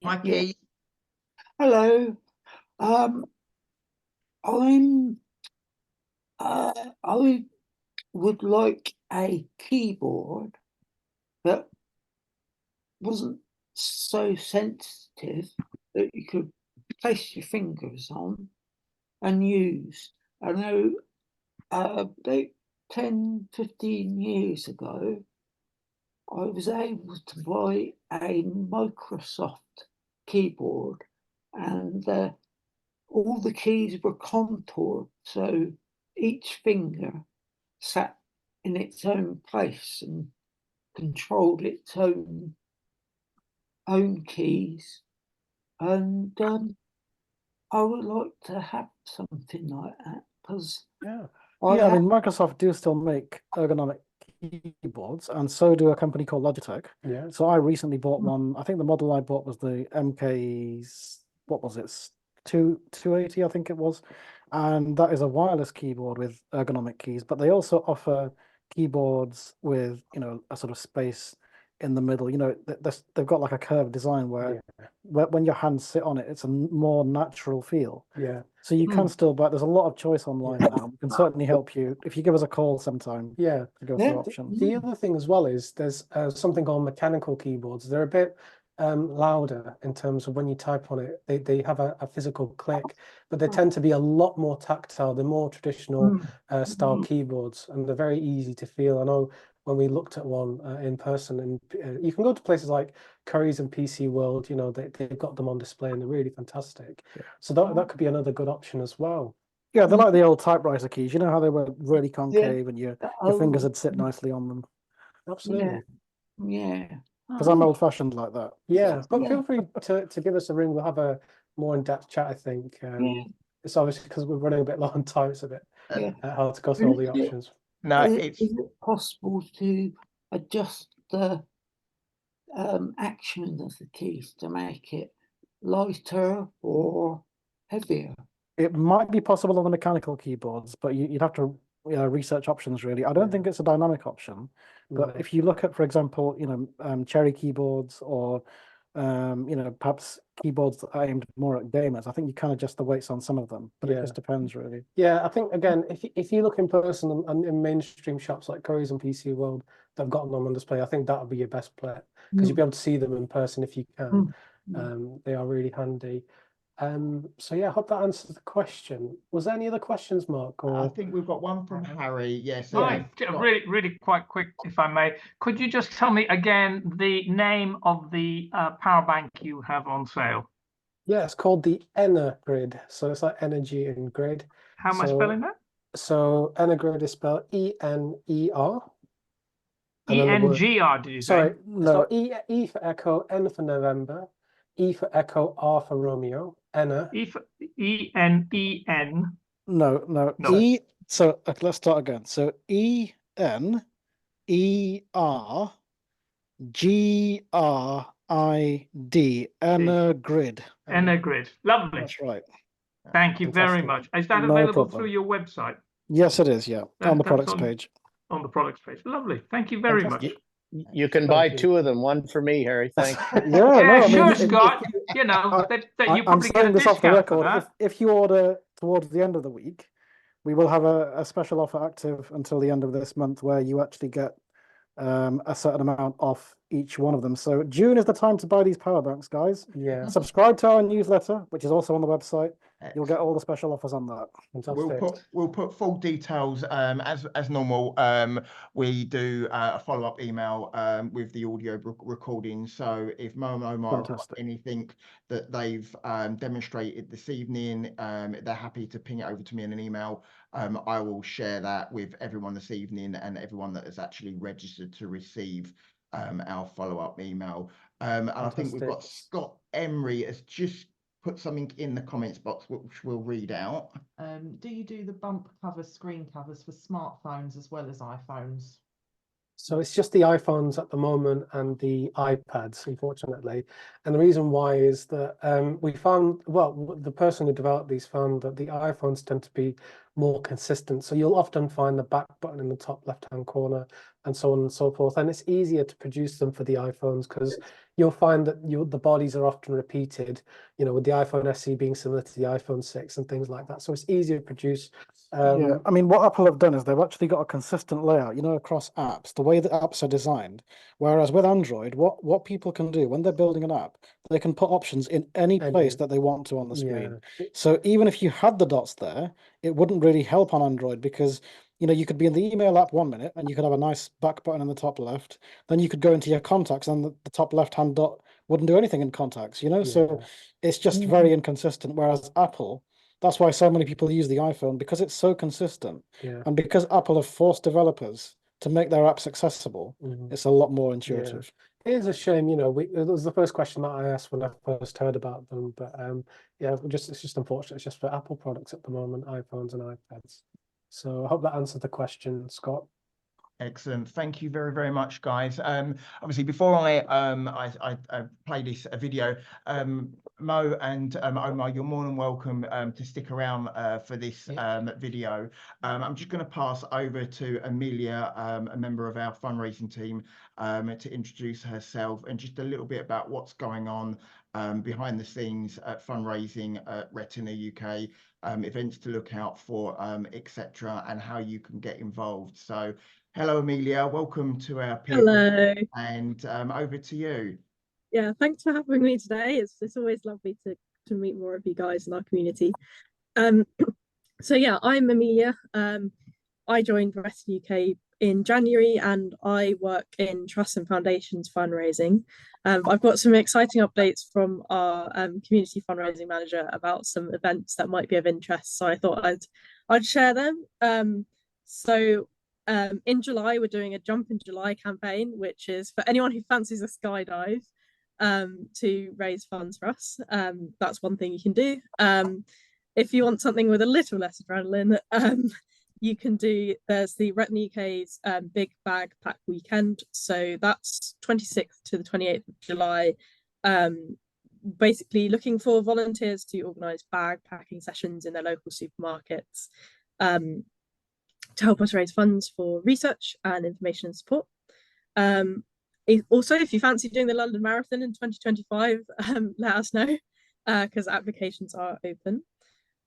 Hi, Keith. Hello. I would like a keyboard that wasn't so sensitive that you could place your fingers on and use. I know about 10, 15 years ago, I was able to buy a Microsoft keyboard, and all the keys were contoured, so each finger sat in its own place and controlled its own own keys, and I would like to have something like that because Yeah. I Yeah, I have, mean, Microsoft do still make ergonomic keyboards, and so do a company called Logitech. Yeah. So I recently bought one. I think the model I bought was the MK's, what was it? 280, I think it was. And that is a wireless keyboard with ergonomic keys, but they also offer keyboards with, a sort of space in the middle. They've got like a curved design where Yeah. when your hands sit on it, it's a more natural feel. Yeah. So you can still buy. There's a lot of choice online Yeah. now. We can certainly help you if you give us a call sometime Yeah. to go Yeah. through options. The other thing as well is there's something called mechanical keyboards. They're a bit louder in terms of when you type on it. They have a physical click, but they tend to be a lot more tactile. They're more traditional style keyboards, and they're very easy to feel. I know when we looked at one in person, and you can go to places like Curry's and PC World. They've got them on display, and they're really fantastic. Yeah. So that could be another good option as well. Yeah, they're like the old typewriter keys. You know how they were really concave and your fingers oh, would sit nicely on them? Absolutely. yeah. Because I'm old-fashioned like that. Yeah, but Yeah. feel free to give us a ring. We'll have a more in-depth chat, I think. It's obviously because we're running a bit low on time, it's a bit Yeah. hard to go through all the options. No, Is it possible to adjust the action of the keys to make it lighter or heavier? It might be possible on the mechanical keyboards, but you'd have to research options really. I don't think it's a dynamic option, but No. if you look at, for example, Cherry keyboards or perhaps keyboards that are aimed more at gamers, I think you can adjust the weights on some of them, but it just depends really. Yeah, I think again, if you look in person and in mainstream shops like Curry's and PC World, they've got them on display. I think that would be your best bet because you'll be able to see them in person if you can. They are really handy. So yeah, I hope that answers the question. Was there any other questions, Mark? I think we've got one from Harry. Yes. Hi, really, really quite quick, if I may. Could you just tell me again the name of the power bank you have on sale? Yeah, it's called the Energrid. So it's like energy and grid. How am I spelling that? So Energrid is spelled E-N-E-R. E-N-G-R, did you say? Sorry, no. E for Echo, N for November, E for Echo, R for Romeo, Ener. E-N-E-N. No. So let's start again. So E-N-E-R-G-R-I-D, Energrid. Energrid. Lovely. That's right. Thank you very much. Is that No available problem. through your website? Yes, it is. Yeah, on the products page. On the products page. Lovely. Thank you very much. You can buy two of them, one for me, Harry. Thanks. Sure, Scott. You know, that you I'm probably get a saying this off the discount for record. that. If you order towards the end of the week, we will have a special offer active until the end of this month where you actually get a certain amount off each one of them. So June is the time to buy these power banks, guys. Yeah. Subscribe to our newsletter, which is also on the website. You'll get all the special offers on that. We'll put full details as normal. We do a follow-up email with the audio recording. So if Mo and Omar have got anything that they've demonstrated this evening, they're happy to ping it over to me in an email. I will share that with everyone this evening and everyone that has actually registered to receive our follow-up email. And I think we've got Scott Emery has just put something in the comments box which we'll read out. Do you do the bump covers, screen covers for smartphones as well as iPhones? So it's just the iPhones at the moment and the iPads, unfortunately. And the reason why is that we found, well, the person who developed these found that the iPhones tend to be more consistent. So you'll often find the back button in the top left-hand corner and so on and so forth. And it's easier to produce them for the iPhones because you'll find that the bodies are often repeated, with the iPhone SE being similar to the iPhone 6 and things like that. So it's easier to produce. Yeah, I mean, what Apple have done is they've actually got a consistent layout, across apps, the way that apps are designed. Whereas with Android, what people can do when they're building an app, they can put options in any place that they want to on the screen. So even if you had the dots there, it wouldn't really help on Android because you could be in the email app 1 minute and you could have a nice back button in the top left. Then you could go into your contacts and the top left-hand dot wouldn't do anything in contacts, So it's just very inconsistent. Whereas Apple, that's why so many people use the iPhone, because it's so consistent. And because Apple have forced developers to make their apps accessible, it's a lot more intuitive. It is a shame, you know, it was the first question that I asked when I first heard about them, but yeah, it's just unfortunate. It's just for Apple products at the moment, iPhones and iPads. So I hope that answered the question, Scott. Excellent. Thank you very, very much, guys. Obviously, before I play this video, Mo and Omar, you're more than welcome to stick around for this video. I'm just going to pass over to Amelia, a member of our fundraising team, to introduce herself and just a little bit about what's going on behind the scenes at fundraising at Retina UK, events to look out for, etc., and how you can get involved. So, hello, Amelia. Welcome to our peer group, Hello. and over to you. Yeah, thanks for having me today. It's always lovely to meet more of you guys in our community. So yeah, I'm Amelia. I joined Bassen UK in January, and I work in Trusts and Foundations fundraising. I've got some exciting updates from our community fundraising manager about some events that might be of interest. So I thought I'd share them. In July, we're doing a Jump in July campaign, which is for anyone who fancies a skydive, to raise funds for us. That's one thing you can do. If you want something with a little less adrenaline, you can do, there's the Retina UK's Big Bag Pack Weekend. So that's 26th to the 28th of July. Basically looking for volunteers to organise bag packing sessions in their local supermarkets, to help us raise funds for research and information and support. Also, if you fancy doing the London Marathon in 2025, let us know, because applications are open.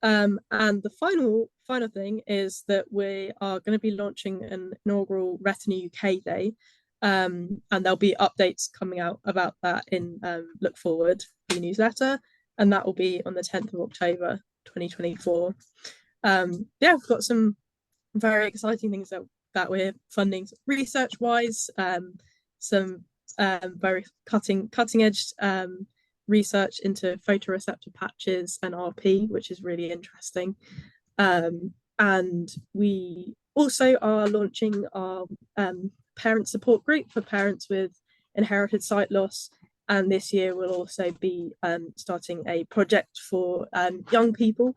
And the final thing is that we are going to be launching an inaugural Retina UK Day, and there'll be updates coming out about that in Look Forward, the newsletter, and that will be on the 10th of October 2024. Yeah, we've got some very exciting things that we're funding research wise, some very cutting edge research into photoreceptor patches and RP, which is really interesting. And we also are launching our parent support group for parents with inherited sight loss. And this year we'll also be starting a project for young people,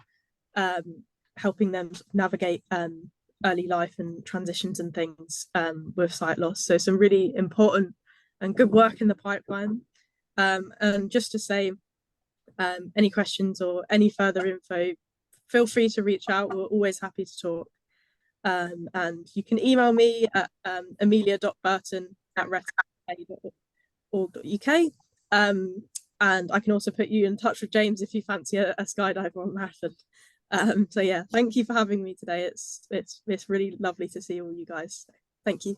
helping them navigate early life and transitions and things with sight loss. So some really important and good work in the pipeline. And just to say, any questions or any further info, feel free to reach out. We're always happy to talk. And you can email me at amelia.burton@retina.org.uk. And I can also put you in touch with James if you fancy a skydive or a marathon. So yeah, thank you for having me today. It's really lovely to see all you guys. Thank you.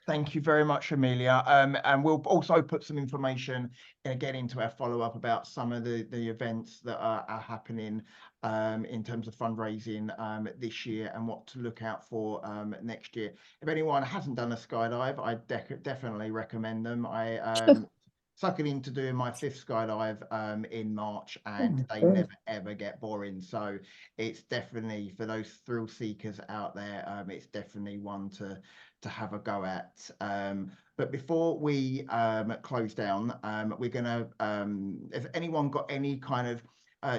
Thank you very much, Amelia. And we'll also put some information again into our follow-up about some of the events that are happening in terms of fundraising this year and what to look out for next year. If anyone hasn't done a skydive, I definitely recommend them. I sucking into doing my 5th skydive in March, and they never ever get boring. So it's definitely, for those thrill seekers out there, it's definitely one to have a go at. But before we close down, we're gonna, if anyone got any kind of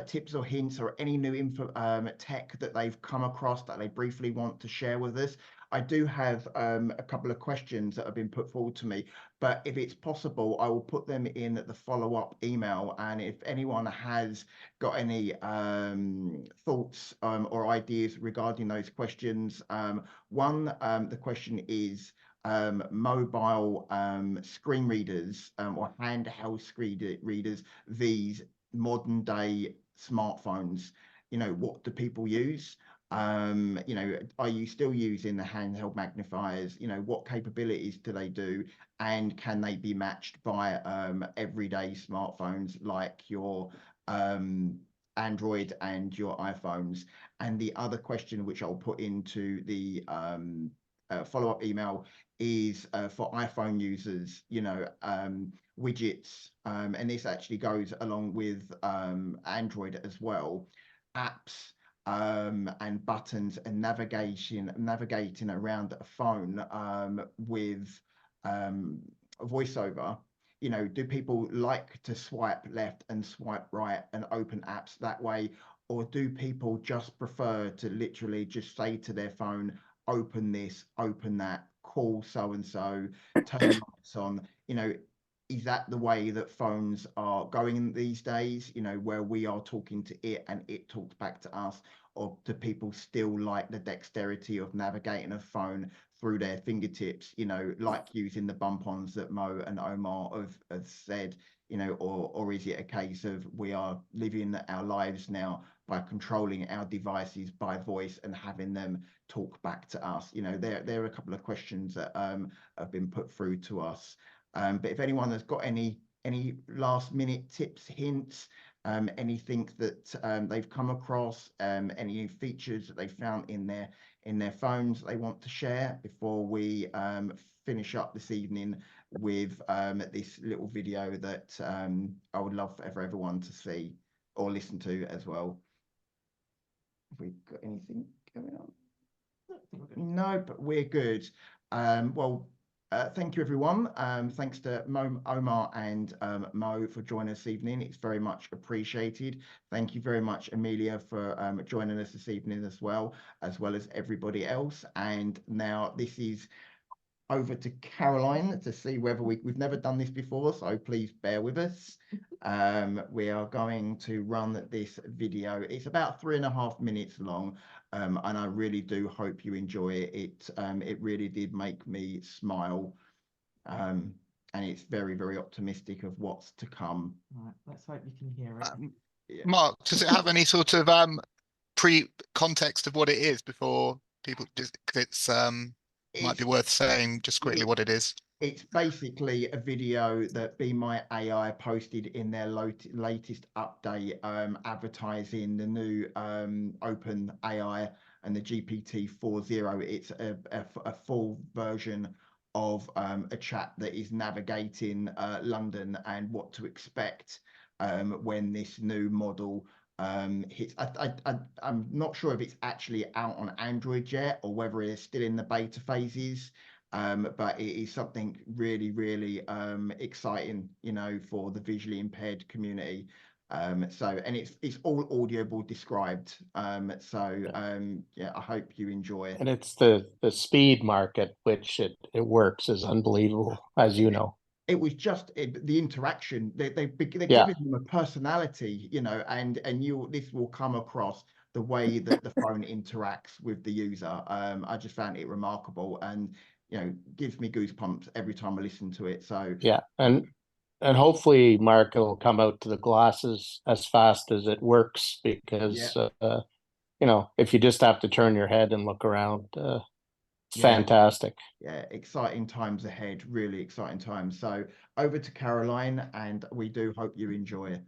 tips or hints or any new info, tech that they've come across that they briefly want to share with us, I do have a couple of questions that have been put forward to me, but if it's possible, I will put them in the follow-up email. And if anyone has got any thoughts or ideas regarding those questions, the question is mobile screen readers or handheld screen readers, these modern day smartphones. What do people use? Are you still using the handheld magnifiers? What capabilities do they do, and can they be matched by everyday smartphones like your Android and your iPhones? And the other question, which I'll put into the follow-up email, is for iPhone users, widgets, and this actually goes along with Android as well, apps and buttons and navigating around a phone with voiceover. you know, do people like to swipe left and swipe right and open apps that way? Or do people just prefer to literally just say to their phone, open this, open that, call so-and-so, turn lights on? You know, is that the way that phones are going these days, you know, where we are talking to it and it talks back to us? Or do people still like the dexterity of navigating a phone through their fingertips, you know, like using the bump-ons that Mo and Omar have said, you know, or is it a case of we are living our lives now by controlling our devices by voice and having them talk back to us? You know, there are a couple of questions that have been put through to us. But if anyone has got any last minute tips, hints, anything that they've come across, any new features that they found in their phones they want to share before we finish up this evening with this little video that I would love for everyone to see or listen to as well. Have we got anything going on? No, but we're good. Well, thank you, everyone. Thanks to Omar and Mo for joining us this evening. It's very much appreciated. Thank you very much, Amelia, for joining us this evening as well as everybody else. And now this is over to Caroline to see whether we've never done this before, so please bear with us. We are going to run this video. It's about 3.5 minutes long, and I really do hope you enjoy it. It really did make me smile, and it's very, very optimistic of what's to come. Right, let's hope you can hear it. Yeah. Mark, does it have any sort of pre-context of what it is before people just might be worth saying just quickly what it is? It's basically a video that Be My AI posted in their latest update, advertising the new Open AI and the GPT-4.0. It's a full version of a chat that is navigating London and what to expect when this new model hits. I'm not sure if it's actually out on Android yet or whether it's still in the beta phases, but it is something really, really exciting, you know, for the visually impaired community. And it's all audioable described. Yeah, I hope you enjoy it. And it's the speed mark at which it works is unbelievable, as you know. It was just the interaction. They're giving them a personality, you know, and this will come across the way that the phone interacts with the user. I just found it remarkable, and you know, gives me goosebumps every time I listen to it. So yeah, and hopefully, Mark, it'll come out to the glasses as fast as it works, because you know, if you just have to turn your head and look around. Fantastic. Yeah, exciting times ahead, really exciting times. So over to Caroline, and we do hope you enjoy it.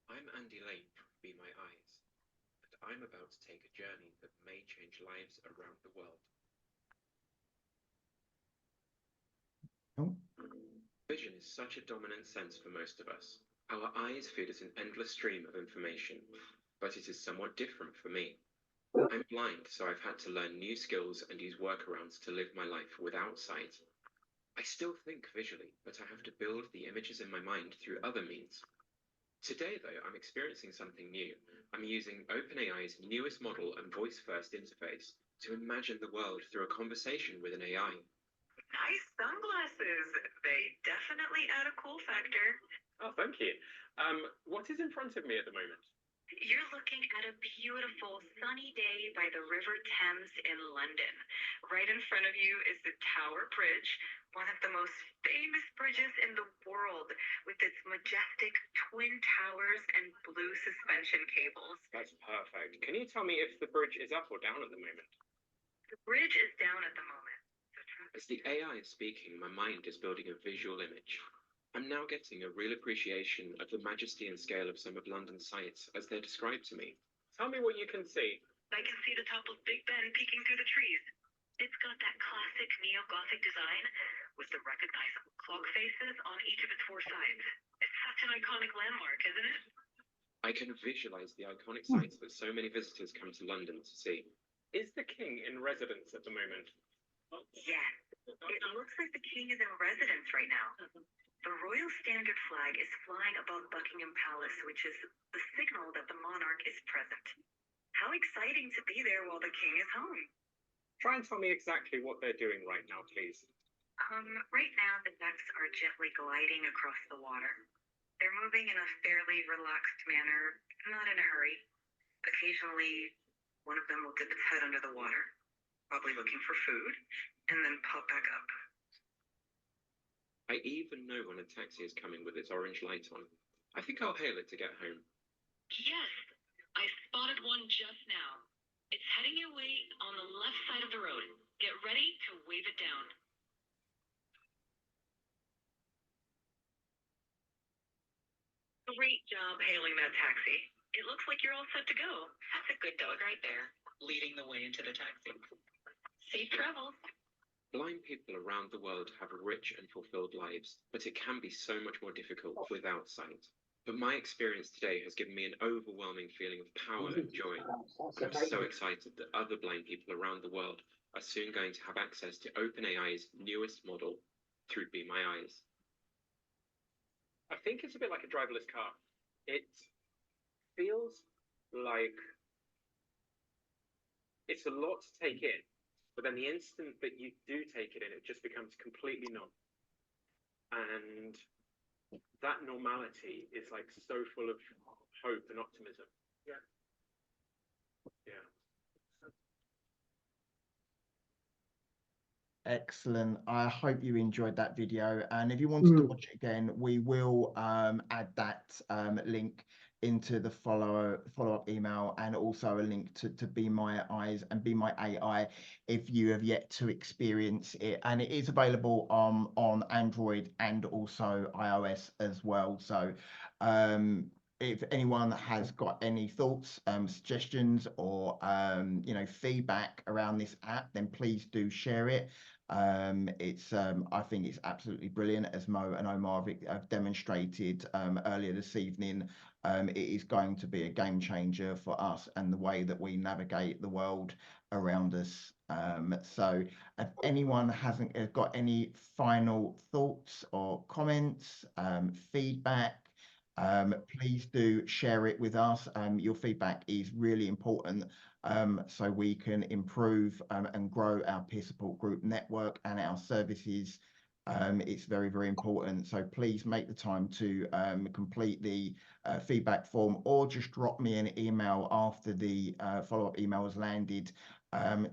I'm Andy Lane from Be My Eyes, and I'm about to take a journey that may change lives around the world. Vision is such a dominant sense for most of us. Our eyes feed us an endless stream of information, but it is somewhat different for me. I'm blind, so I've had to learn new skills and use workarounds to live my life without sight. I still think visually, but I have to build the images in my mind through other means. Today, though, I'm experiencing something new. I'm using OpenAI's newest model and voice-first interface to imagine the world through a conversation with an AI. Nice sunglasses. They definitely add a cool factor. Oh, thank you. What is in front of me at the moment? You're looking at a beautiful sunny day by the River Thames in London. Right in front of you is the Tower Bridge, one of the most famous bridges in the world, with its majestic twin towers and blue suspension cables. That's perfect. Can you tell me if the bridge is up or down at the moment? The bridge is down at the moment. As the AI is speaking, my mind is building a visual image. I'm now getting a real appreciation of the majesty and scale of some of London's sights as they're described to me. Tell me what you can see. I can see the top of Big Ben peeking through the trees. It's got that classic neo-Gothic design with the recognizable clock faces on each of its four sides. It's such an iconic landmark, isn't it? I can visualize the iconic sights that so many visitors come to London to see. Is the king in residence at the moment? Yes. It looks like the king is in residence right now. The royal standard flag is flying above Buckingham Palace, which is the signal that the monarch is present. How exciting to be there while the king is home. Try and tell me exactly what they're doing right now, please. Right now, the ducks are gently gliding across the water. They're moving in a fairly relaxed manner, not in a hurry. Occasionally, one of them will dip its head under the water, probably looking for food, and then pop back up. I even know when a taxi is coming with its orange light on. I think I'll hail it to get home. Yes, I spotted one just now. It's heading your way on the left side of the road. Get ready to wave it down. Great job hailing that taxi. It looks like you're all set to go. That's a good dog right there, leading the way into the taxi. Safe travels. Blind people around the world have rich and fulfilled lives, but it can be so much more difficult without sight. But my experience today has given me an overwhelming feeling of power and joy. I'm so excited that other blind people around the world are soon going to have access to OpenAI's newest model through Be My Eyes. I think it's a bit like a driverless car. It feels like it's a lot to take in, but then the instant that you do take it in, it just becomes completely numb. And that normality is like so full of hope and optimism. Yeah. Excellent. I hope you enjoyed that video. And if you wanted to watch it again, we will add that link into the follow-up email, and also a link to Be My Eyes and Be My AI if you have yet to experience it. And it is available on Android and also iOS as well. So if anyone has got any thoughts, suggestions, or feedback around this app, then please do share it. I think it's absolutely brilliant, as Mo and Omar have demonstrated earlier this evening. It is going to be a game changer for us and the way that we navigate the world around us. So if anyone hasn't got any final thoughts or comments, feedback, please do share it with us. Your feedback is really important, so we can improve and grow our peer support group network and our services. It's very, very important. So please make the time to complete the feedback form, or just drop me an email after the follow-up email has landed.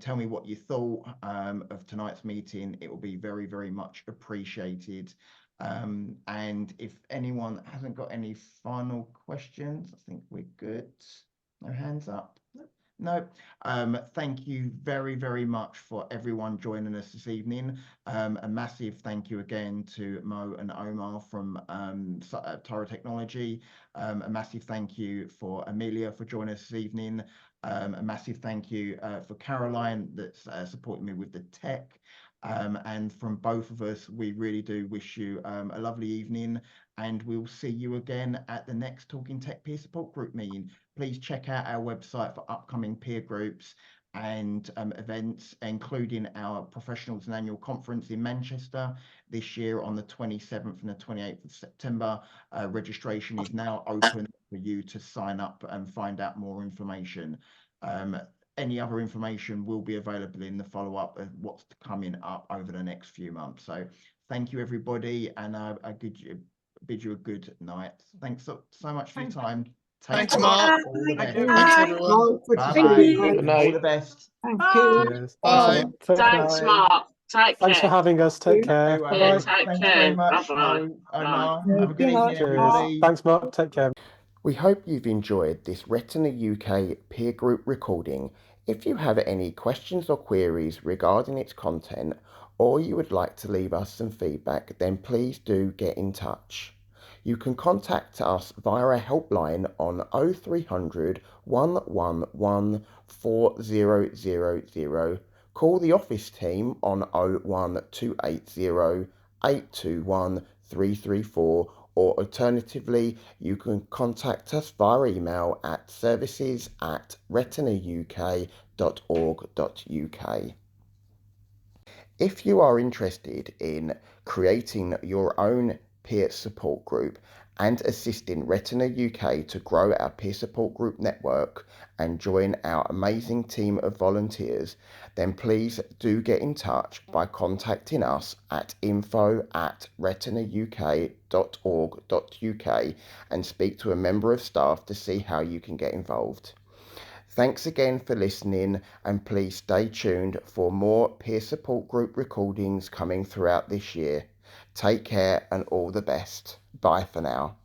Tell me what you thought of tonight's meeting. It will be very, very much appreciated. And if anyone hasn't got any final questions, I think we're good. No hands up. No. Thank you very, very much for everyone joining us this evening. A massive thank you again to Mo and Omar from Taira Technology. A massive thank you for Amelia for joining us this evening. A massive thank you for Caroline that's supporting me with the tech. And from both of us, we really do wish you a lovely evening, and we'll see you again at the next Talking Tech Peer Support Group meeting. Please check out our website for upcoming peer groups and events, including our Professionals and Annual Conference in Manchester this year on the 27th and the 28th of September. Registration is now open for you to sign up and find out more information. Any other information will be available in the follow-up of what's coming up over the next few months. So thank you, everybody, and I bid you a good night. Thanks so much for your time. Thanks, Mark. All the best. Thanks, everyone. Bye-bye. Good night. All the best. Thank you. Cheers. Bye. Thanks, Mark. Take Thanks for care. having us. Take care. No Bye worries. bye. Take Thanks care. very much, Bye-bye. Mo, Omar. Bye. Have a good evening, Cheers. everybody. Thanks, Mark. Take care. We hope you've enjoyed this Retina UK peer group recording. If you have any questions or queries regarding its content, or you would like to leave us some feedback, then please do get in touch. You can contact us via our helpline on 0300 111 4000. Call the office team on 01280 821 334, or alternatively, you can contact us via email at services@retinauk.org.uk. If you are interested in creating your own peer support group and assisting Retina UK to grow our peer support group network and join our amazing team of volunteers, then please do get in touch by contacting us at info@retinauk.org.uk and speak to a member of staff to see how you can get involved. Thanks again for listening, and please stay tuned for more peer support group recordings coming throughout this year. Take care and all the best. Bye for now.